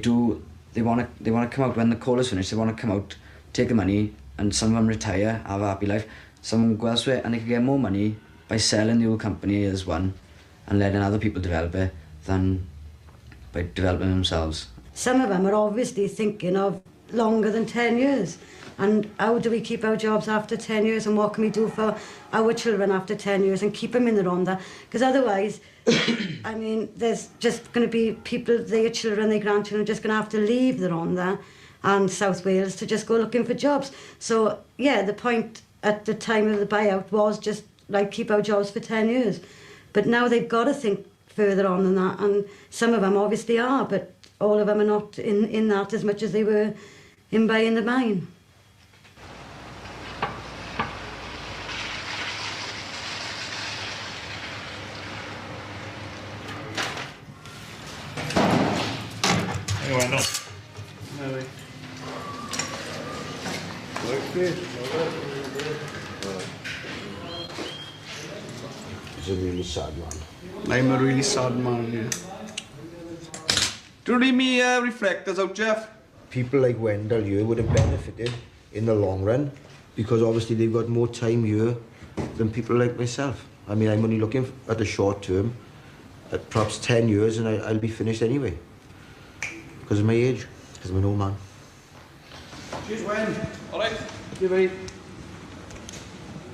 want to come out when the coal is finished. They want to come out, take the money, and some of them retire, have a happy life. Some of them go elsewhere, and they could get more money by selling the old company as one, and letting other people develop it than by developing themselves. Some of them are obviously thinking of longer than 10 years. And how do we keep our jobs after 10 years, and what can we do for our children after 10 years and keep them in the Rhondda? Because otherwise, I mean, there's just going to be people, their children, their grandchildren, just going to have to leave the Rhondda and South Wales to just go looking for jobs. So, yeah, the point at the time of the buyout was just, like, keep our jobs for 10 years. But now they've got to think further on than that, and some of them obviously are, but all of them are not in that as much as they were in buying the mine. Bueno. He's a really sad man. I'm a really sad man, yeah. Do you read me reflectors out, Jeff? People like Wendell here would have benefited in the long run because obviously they've got more time here than people like myself. I mean, I'm only looking at the short term, at perhaps 10 years, and I'll be finished anyway. Because of my age, because I'm an old man. Cheers, Wen. All right. You ready?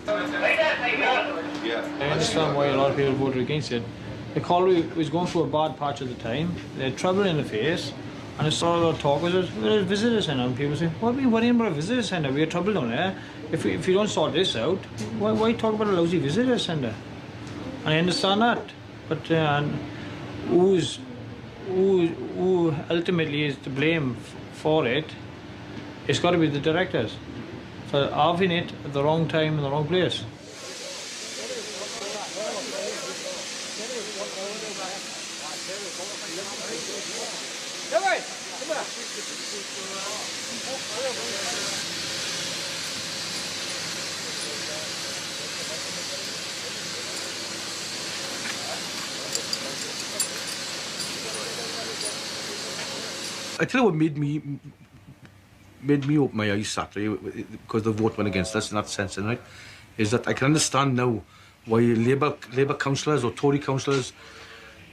Yeah. I understand why a lot of people voted against it. The colliery was going through a bad patch at the time. They had trouble in the face, and it's all about talk was it. We're a visitor centre, and people say, "What are we worrying about a visitor centre? We have trouble down there. If you don't sort this out, why talk about a lousy visitor centre?" And I understand that, but who ultimately is to blame for it? It's got to be the directors for having it at the wrong time in the wrong place. I tell you what made me open my eyes Saturday, because the vote went against us in that sense, right? Is that I can understand now why Labour councillors or Tory councillors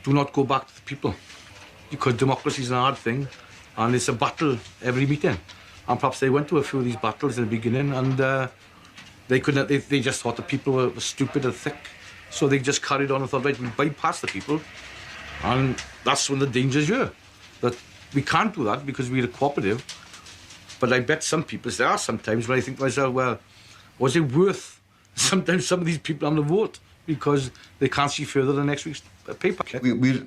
do not go back to the people, because democracy is an hard thing, and it's a battle every meeting. And perhaps they went to a few of these battles in the beginning, and they couldn't. They just thought the people were stupid and thick, so they just carried on and thought, right, we bypass the people, and that's when the danger's here. That we can't do that because we're a cooperative. But I bet some people, there are sometimes when I think to myself, well, was it worth sometimes some of these people having to vote because they can't see further than next week's pay packet? We're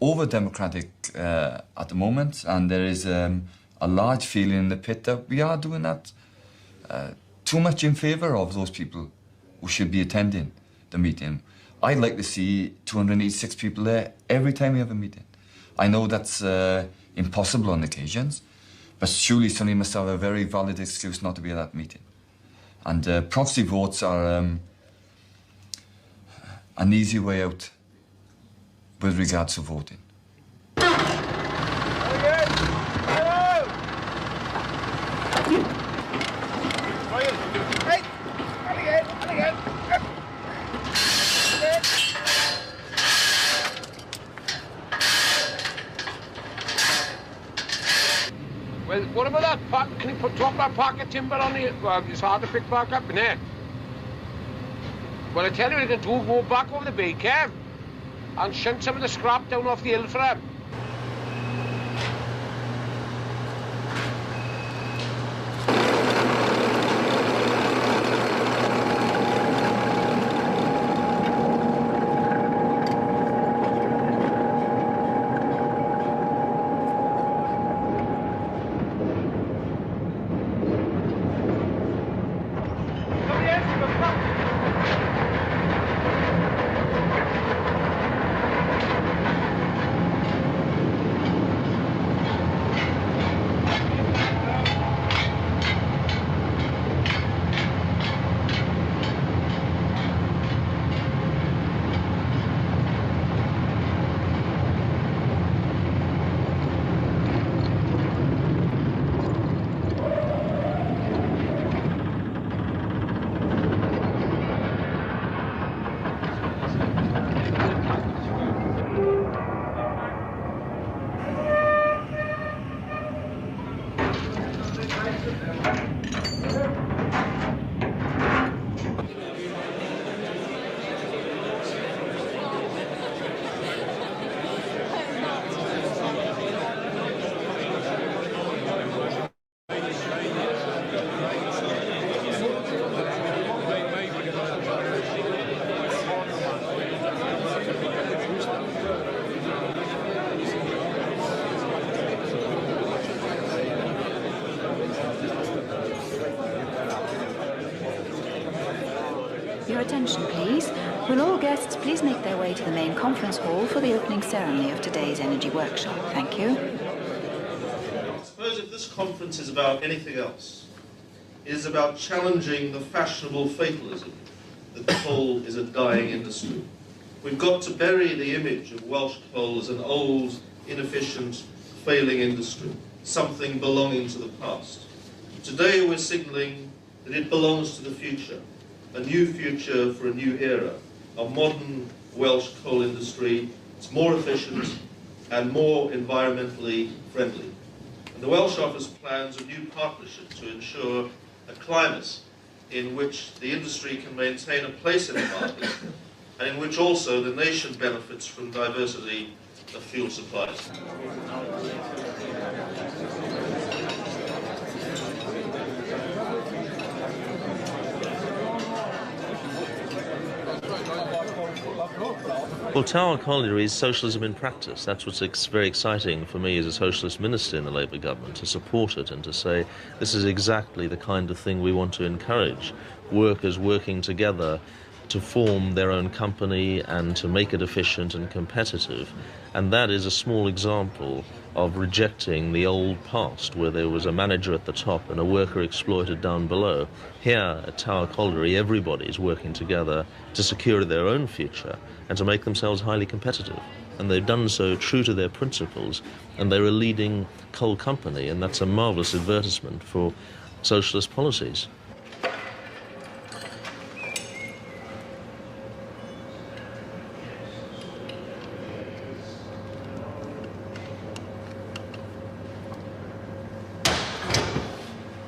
over-democratic at the moment, and there is a large feeling in the pit that we are doing that too much in favour of those people who should be attending the meeting. I'd like to see 286 people there every time we have a meeting. I know that's impossible on occasions, but surely somebody must have a very valid excuse not to be at that meeting. And proxy votes are an easy way out with regards to voting. Well, what about that pack? Can you drop that pack of timber on the... Well, it's hard to pick back up, isn't it? Well, I tell you what you can do, go back over the bay cave and shunt some of the scrap down off the hill for him. Your attention, please. Will all guests please make their way to the main conference hall for the opening ceremony of today's energy workshop. Thank you. I suppose if this conference is about anything else, it is about challenging the fashionable fatalism that coal is a dying industry. We've got to bury the image of Welsh coal as an old, inefficient, failing industry, something belonging to the past. Today we're signalling that it belongs to the future, a new future for a new era, a modern Welsh coal industry. It's more efficient and more environmentally friendly. And the Welsh Office plans a new partnership to ensure a climate in which the industry can maintain a place in the market and in which also the nation benefits from diversity of fuel supplies. Well, Tower Colliery is socialism in practice. That's what's very exciting for me as a socialist minister in the Labour government, to support it and to say this is exactly the kind of thing we want to encourage. Workers working together to form their own company and to make it efficient and competitive. And that is a small example of rejecting the old past where there was a manager at the top and a worker exploited down below. Here at Tower Colliery, everybody is working together to secure their own future and to make themselves highly competitive. And they've done so true to their principles, and they're a leading coal company, and that's a marvellous advertisement for socialist policies.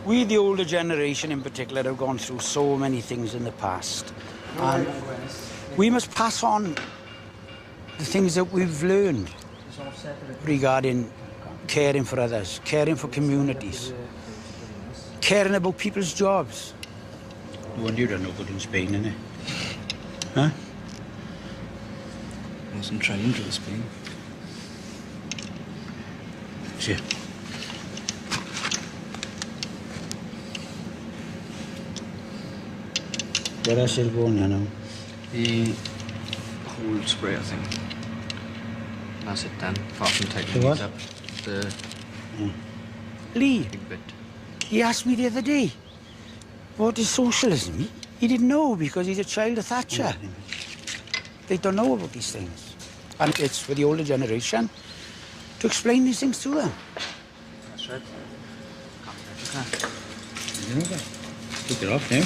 We, the older generation in particular, have gone through so many things in the past. And we must pass on the things that we've learned regarding caring for others, caring for communities, caring about people's jobs. No wonder you don't know good in Spain, innit? Huh? I wasn't trying to Spain. Shit. Where are you going now? The cold spray, I think. That's it then. Apart from taking The what? these up. The Lee, big bit. he asked me the other day, what is socialism? He didn't know because he's a child of Thatcher. They don't know about these things. And it's for the older generation to explain these things to them. That's right. Take it off now.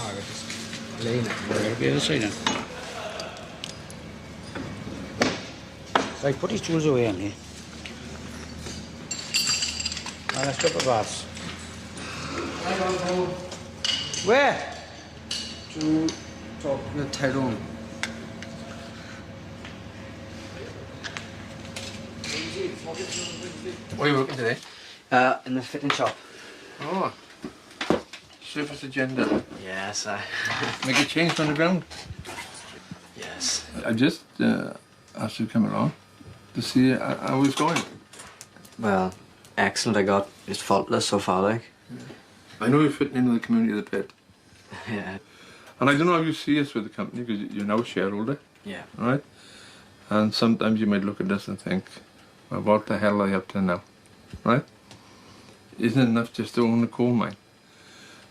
Oh, we're just laying it. We're the other side now. Right, put these tools away, Andy. And let's drop a bath. Where? To talk with Tyrone. Where are you working today? In the fitting shop. Oh, surface agenda. Yes, Make a change on the ground. Yes. I just asked you to come along to see how it's going. Well, excellent. I got it's faultless so far, like. I know you're fitting into the community of the pit. Yeah. And I don't know how you see us with the company because you're now a shareholder. Yeah. Right? And sometimes you might look at this and think, well, what the hell are you up to now? Right? Isn't it enough just to own a coal mine?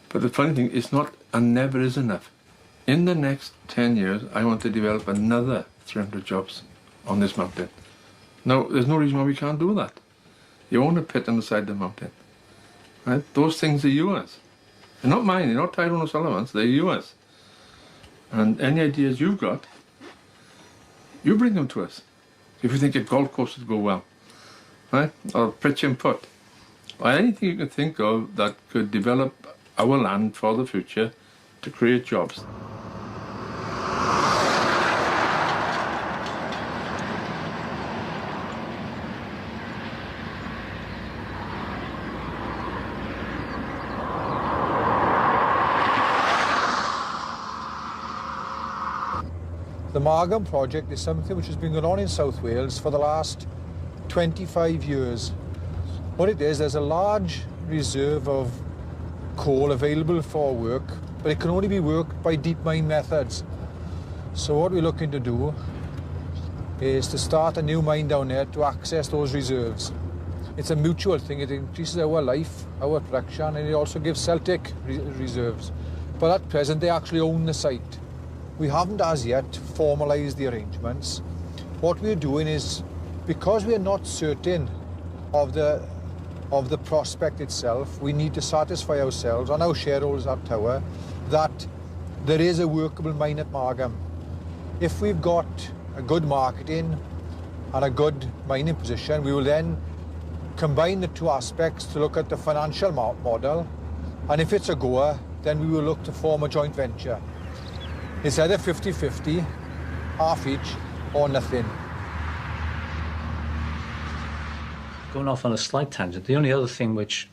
But the funny thing, it's not and never is enough. In the next 10 years, I want to develop another 300 jobs on this mountain. Now, there's no reason why we can't do that. You own a pit on the side of the mountain. Right? Those things are yours. They're not mine, they're not Tyrone O'Sullivan's, they're yours. And any ideas you've got, you bring them to us. If you think a golf course would go well, right? Or pitch and putt, or anything you can think of that could develop our land for the future to create jobs. The Margam project is something which has been going on in South Wales for the last 25 years. What it is, there's a large reserve of coal available for work, but it can only be worked by deep mine methods. So what we're looking to do is to start a new mine down there to access those reserves. It's a mutual thing. It increases our life, our production, and it also gives Celtic reserves. But at present, they actually own the site. We haven't as yet formalised the arrangements. What we're doing is, because we're not certain of the prospect itself, we need to satisfy ourselves and our shareholders at Tower that there is a workable mine at Margam. If we've got a good marketing and a good mining position, we will then combine the two aspects to look at the financial model, and if it's a goer, then we will look to form a joint venture. It's either 50-50, half each, or nothing. Going off on a slight tangent, the only other thing which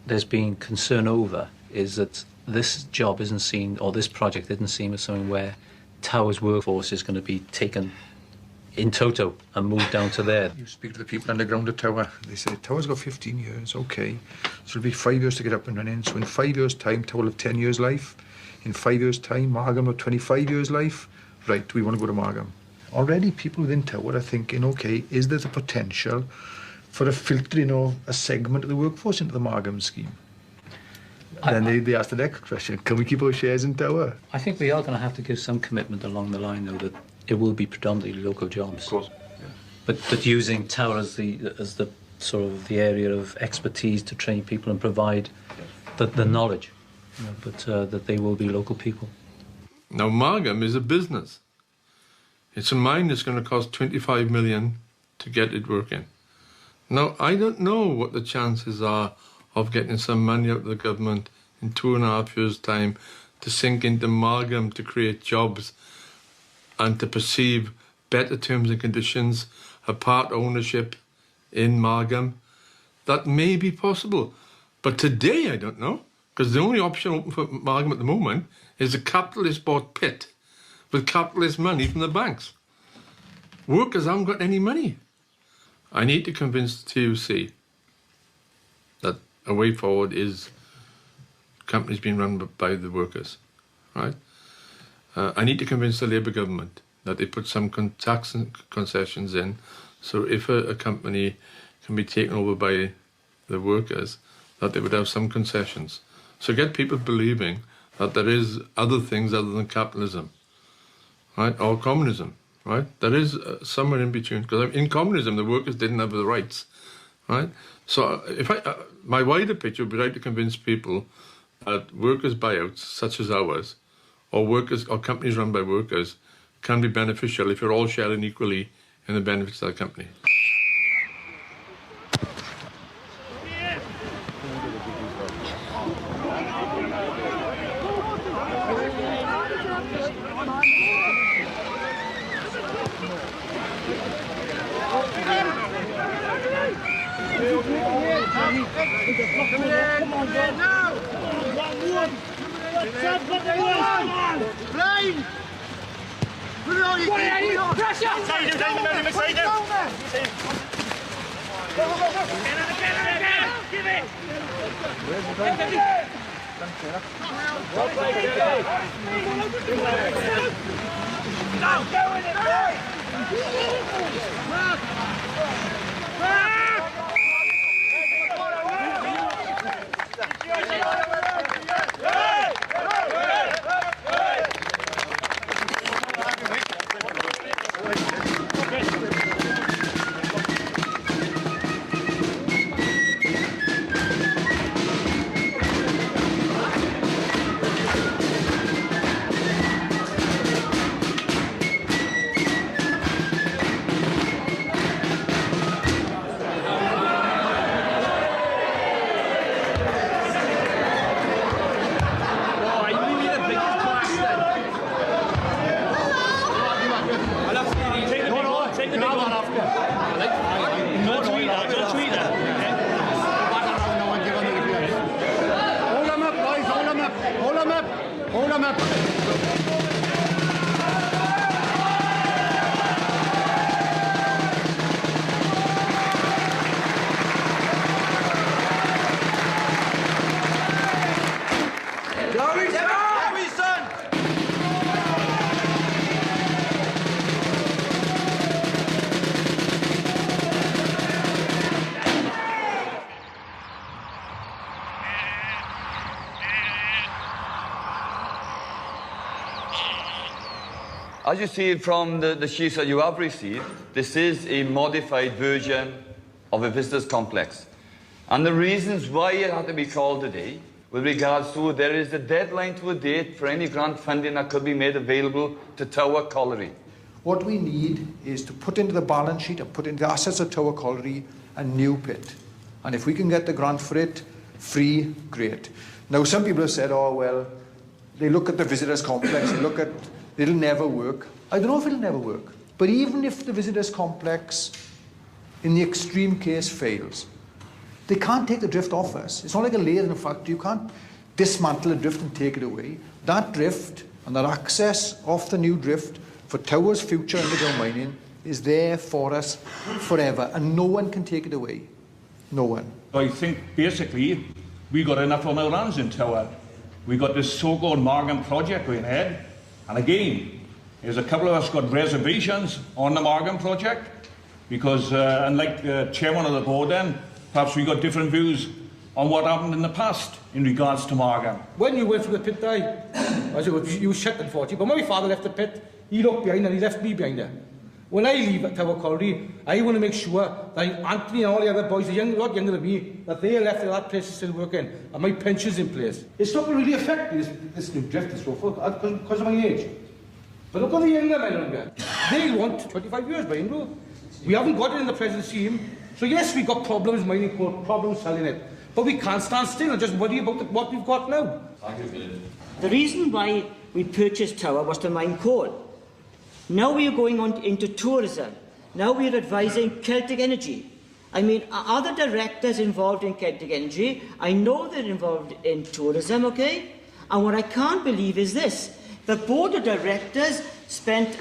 there's been concern over is that this job isn't seen, or this project isn't seen as something where Tower's workforce is going to be taken in toto and moved down to there. You speak to the people underground at Tower, they say Tower's got 15 years, okay. So it'll be 5 years to get up and running. So in 5 years' time, Tower will have 10 years life. In 5 years' time, Margam will have 25 years life. Right, we want to go to Margam. Already people within Tower are thinking, okay, is there the potential for a filtering of a segment of the workforce into the Margam scheme? And then they ask the next question, can we keep our shares in Tower? I think we are going to have to give some commitment along the line, though, that it will be predominantly local jobs. Of course. Yeah. But using Tower as the sort of the area of expertise to train people and provide the knowledge, you know, but that they will be local people. Now, Margam is a business. It's a mine that's going to cost 25 million to get it working. Now, I don't know what the chances are of getting some money out of the government in 2.5 years' time to sink into Margam to create jobs and to perceive better terms and conditions, a part ownership in Margam. That may be possible. But today, I don't know, because the only option open for Margam at the moment is a capitalist-bought pit with capitalist money from the banks. Workers haven't got any money. I need to convince the TUC that a way forward is companies being run by the workers, right? I need to convince the Labour government that they put some tax concessions in, so if a company can be taken over by the workers, that they would have some concessions. So get people believing that there is other things other than capitalism, right, or communism, right? There is somewhere in between, because in communism the workers didn't have the rights, right? So if my wider picture would be right to convince people that workers' buyouts, such as ours, or companies run by workers, can be beneficial if you're all sharing equally in the benefits of that company. As you see from the sheets that you have received, this is a modified version of a visitors complex. And the reasons why it had to be called today, with regards to there is a deadline to a date for any grant funding that could be made available to Tower Colliery. What we need is to put into the balance sheet and put into the assets of Tower Colliery a new pit. And if we can get the grant for it, free, great. Now, some people have said, oh, well, they look at the visitors complex, they look at, it'll never work. I don't know if it'll never work. But even if the visitors complex, in the extreme case, fails, they can't take the drift off us. It's not like a lathe in a factory. You can't dismantle a drift and take it away. That drift and that access off the new drift for Tower's future underground mining is there for us forever, and no one can take it away. No one. I think basically we got enough on our hands in Tower. We got this so-called Margam project going ahead, and again, there's a couple of us got reservations on the Margam project because, unlike the chairman of the board, then perhaps we got different views on what happened in the past in regards to Margam. When you went through the pit, I said, you shut the 40, but when my father left the pit, he looked behind and he left me behind there. When I leave at Tower Colliery, I want to make sure that Anthony and all the other boys, a lot younger than me, that they are left at that place still working and my pension's in place. It's not going to really affect this new drift and so forth because of my age. But look at the younger men on there. They want 25 years by Ingro. We haven't got it in the present scheme. So yes, we've got problems mining coal, problems selling it. But we can't stand still and just worry about what we've got now. The reason why we purchased Tower was to mine coal. Now we are going on into tourism. Now we are advising Celtic Energy. I mean, are the directors involved in Celtic Energy? I know they're involved in tourism, okay? And what I can't believe is this. The board of directors spent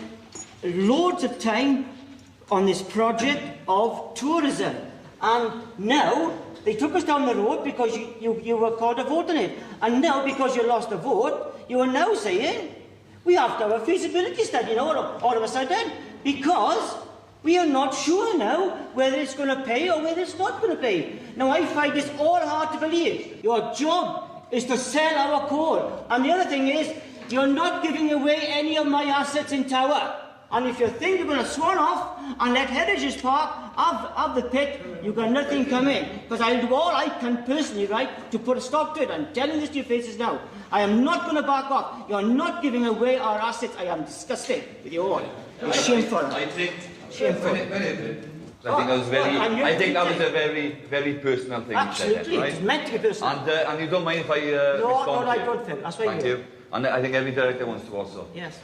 loads of time on this project of tourism. And now they took us down the road because you were called a vote on it. And now, because you lost the vote, you are now saying we have to have a feasibility study, you know, all of a sudden, because we are not sure now whether it's going to pay or whether it's not going to pay. Now, I find this all hard to believe. Your job is to sell our coal. And the other thing is, you're not giving away any of my assets in Tower. And if you think you're going to swan off and let Heritage Park have the pit, you've got nothing coming. Because I'll do all I can personally, right, to put a stop to it. I'm telling this to your faces now. I am not going to back off. You're not giving away our assets. I am disgusted with you all. It's shameful. I think... Shameful. I think that was a very, very personal thing. Absolutely, you said, right? it's meant to be personal. And you don't mind if I respond No, I to don't, Phil. That's why Thank you. And I think every director wants to also. Yes.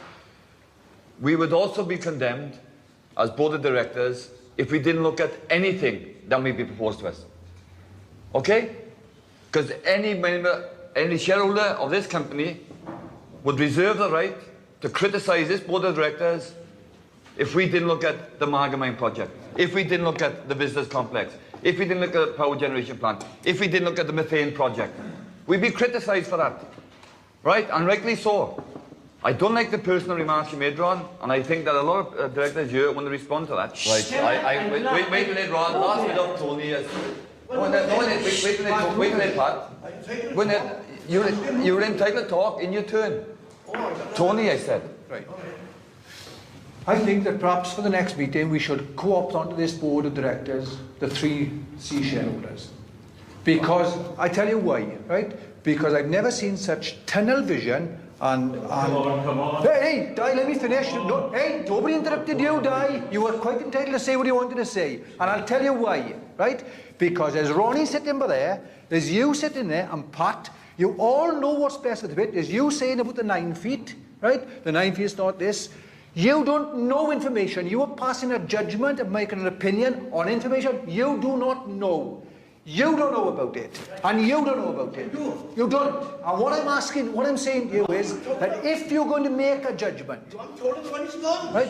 We would also be condemned as board of directors if we didn't look at anything that may be proposed to us. Okay? Because any member, any shareholder of this company would reserve the right to criticise this board of directors if we didn't look at the Margamine project, if we didn't look at the business complex, if we didn't look at the power generation plant, if we didn't look at the methane project. We'd be criticised for that. Right? And rightly so. I don't like the personal remarks you made, Ron, and I think that a lot of directors here want to respond to that. Right. Wait a minute, Ron. Last bit of Tony. Wait a minute, Pat. You're entitled to talk in your turn. Tony, I said. Right. I think that perhaps for the next meeting we should co-opt onto this board of directors the 3 C shareholders. Because, I tell you why, right? Because I've never seen such tunnel vision and come on. Hey, Di, let me finish. No, hey, nobody interrupted you, Di. You were quite entitled to say what you wanted to say. And I'll tell you why, right? Because there's Ronnie sitting over there, there's you sitting there, and Pat. You all know what's best for the bit. There's you saying about the 9 feet, right? The 9 feet is not this. You don't know information. You are passing a judgment and making an opinion on information you do not know. You don't know about it, and you don't know about it. You don't. And what I'm saying to you is that if you're going to make a judgment, right?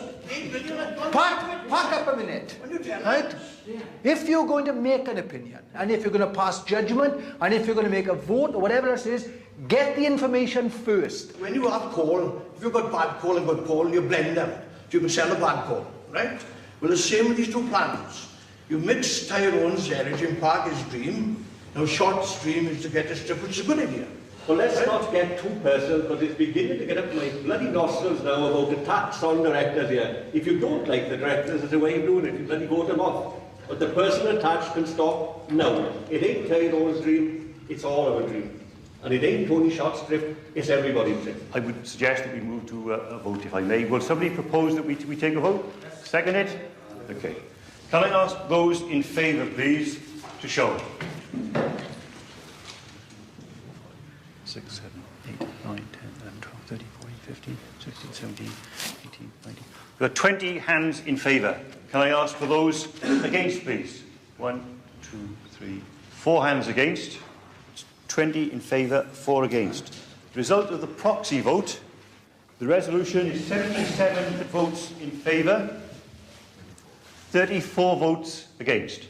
Pack up a minute, right? If you're going to make an opinion, and if you're going to pass judgment, and if you're going to make a vote, or whatever else it is, get the information first. When you have coal, if you've got bad coal and good coal, you blend them. So you can sell the bad coal, right? Well, the same with these 2 plants. You mix Tyrone's Heritage Park is dream. Now short stream is to get a strip, which is a good idea. Well, let's not get too personal, because it's beginning to get up my bloody nostrils now about the tax on directors here. If you don't like the directors, there's a way of doing it. You bloody vote them off. But the person attached can stop now. It ain't Tyrone's dream, it's all of a dream. And it ain't Tony Shott's drift, it's everybody's drift. I would suggest that we move to a vote, if I may. Will somebody propose that we take a vote? Second it? Okay. Can I ask those in favour, please, to show? 6, 7, 8, 9, 10, 11, 12, 13, 14, 15, 16, 17, 18, 19. We've got 20 hands in favour. Can I ask for those against, please? 1, 2, 3, 4 hands against. 20 in favour, 4 against. The result of the proxy vote, the resolution is 77 votes in favour, 34 votes against.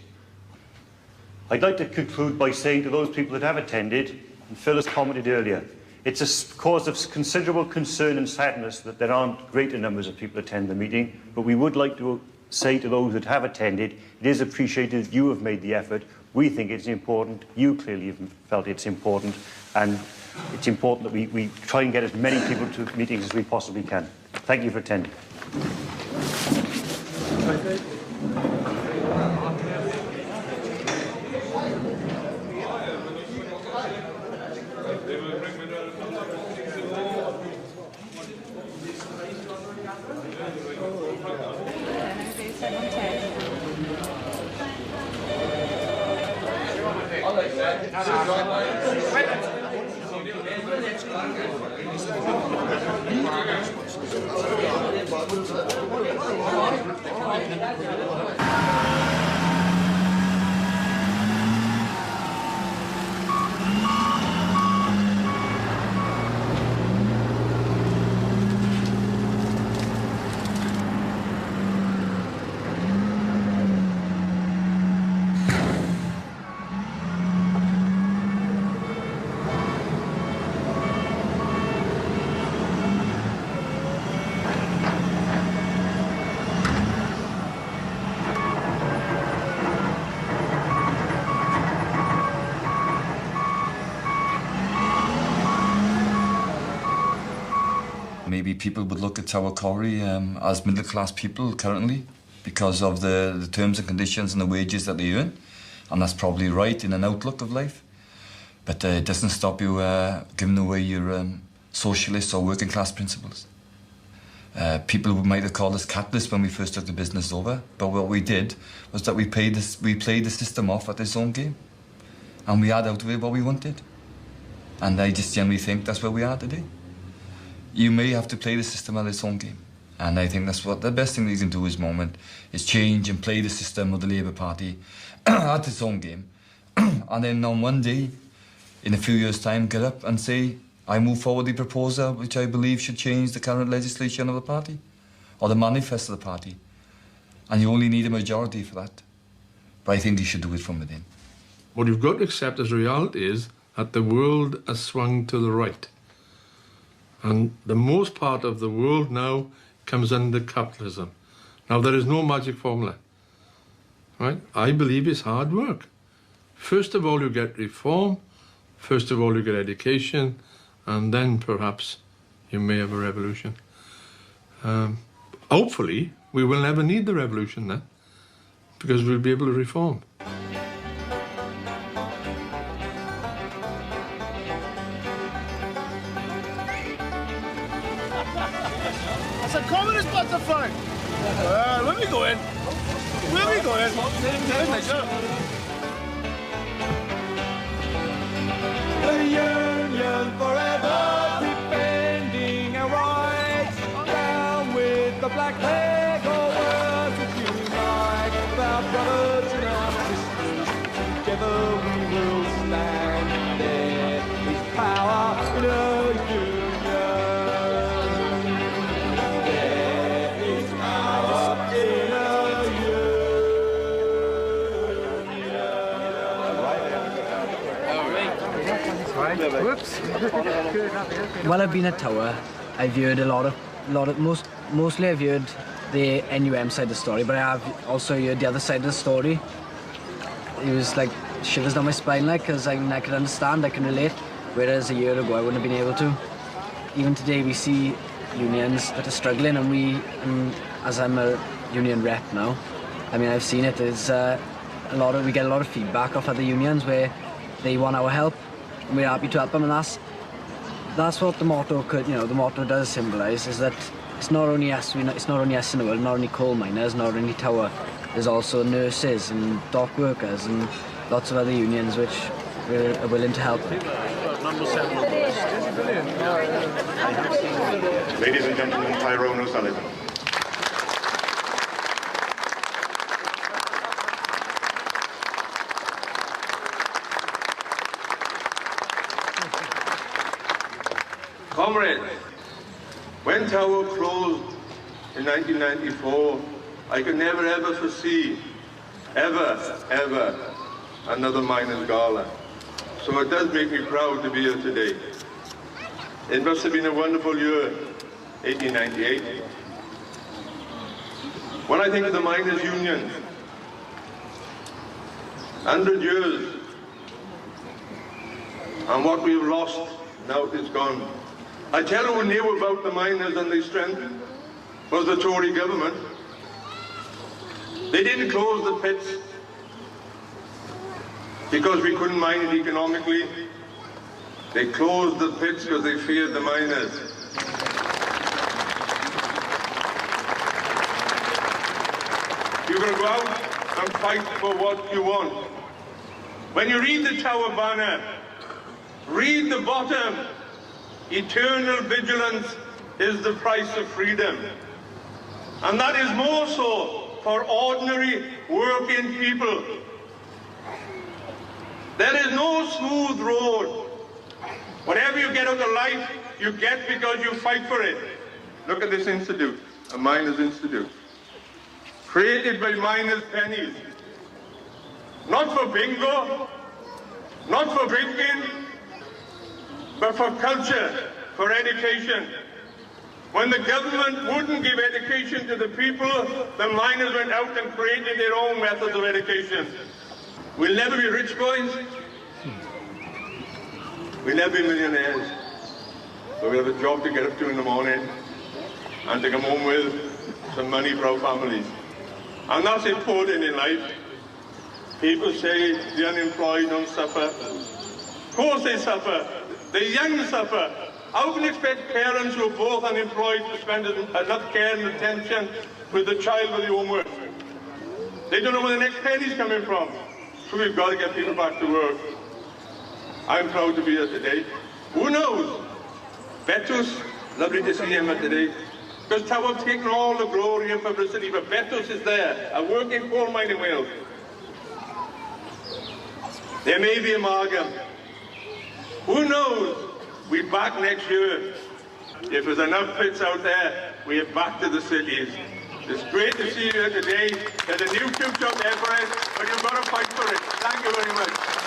I'd like to conclude by saying to those people that have attended, and Phil has commented earlier, it's a cause of considerable concern and sadness that there aren't greater numbers of people attend the meeting, but we would like to say to those that have attended, it is appreciated you have made the effort. We think it's important, you clearly have felt it's important, and it's important that we try and get as many people to meetings as we possibly can. Thank you for attending. maybe people would look at Tower Colliery as middle-class people currently because of the terms and conditions and the wages that they earn. And that's probably right in an outlook of life. But it doesn't stop you giving away your socialist or working class principles. People might have called us capitalists when we first took the business over, but what we did was that we played the system off at its own game. And we had out of it what we wanted. And I just generally think that's where we are today. You may have to play the system at its own game. And I think that's what the best thing we can do at this moment is change and play the system of the Labour Party at its own game. And then on one day, in a few years' time, get up and say, I move forward the proposal which I believe should change the current legislation of the party, or the manifest of the party. And you only need a majority for that. But I think you should do it from within. What you've got to accept as reality is that the world has swung to the right. And the most part of the world now comes under capitalism. Now, there is no magic formula. Right? I believe it's hard work. First of all, you get reform. First of all, you get education. And then, perhaps, you may have a revolution. Hopefully, we will never need the revolution then, because we'll be able to reform. That's a communist butterfly. Where we going? Where we going? The union forever defending our rights. Down with the black flag, all workers unite. With our brothers and our sisters, together we will stand. There is power in a union. There is power in a Whoops. While I've been at Tower, I've heard mostly I've heard the NUM side of the story, but I have also heard the other side of the story. It was like shivers down my spine, like, because I could understand, I can relate, whereas a year ago I wouldn't have been able to. Even today we see unions that are struggling, and as I'm a union rep now, I mean, I've seen it. There's we get a lot of feedback off other unions where they want our help, and we're happy to help them, and that's what the motto the motto does symbolise, is that it's not only us, it's not only us in the world, not only coal miners, not only Tower, there's also nurses and dock workers and lots of other unions which are willing to help. Ladies and gentlemen, Tyrone O'Sullivan. Comrades, when Tower closed in 1994, I could never ever foresee, ever, another miners' gala. So it does make me proud to be here today. It must have been a wonderful year, 1898. When I think of the miners' union, 100 years, and what we've lost, now it's gone. I tell you, who knew about the miners and their strength was the Tory government. They didn't close the pits because we couldn't mine it economically. They closed the pits because they feared the miners. You're going to go out and fight for what you want. When you read the Tower banner, read the bottom. Eternal vigilance is the price of freedom. And that is more so for ordinary working people. There is no smooth road. Whatever you get out of life, you get because you fight for it. Look at this institute, a miners' institute. Created by miners' pennies. Not for bingo, not for drinking, but for culture, for education. When the government wouldn't give education to the people, the miners went out and created their own methods of education. We'll never be rich boys. We'll never be millionaires. But we have a job to get up to in the morning, and to come home with some money for our families. And that's important in life. People say the unemployed don't suffer. Of course they suffer. The young suffer. How can you expect parents who are both unemployed to spend enough care and attention with the child with the homework? They don't know where the next penny's coming from. So we've got to get people back to work. I'm proud to be here today. Who knows? Betos, lovely to see him here today. Because Tower have taken all the glory and publicity, but Betos is there, a working coal mine in Wales. There may be amalgam. Who knows? We're back next year. If there's enough pits out there, we're back to the cities. It's great to see you here today. There's a new future up there for us, but you've got to fight for it. Thank you very much.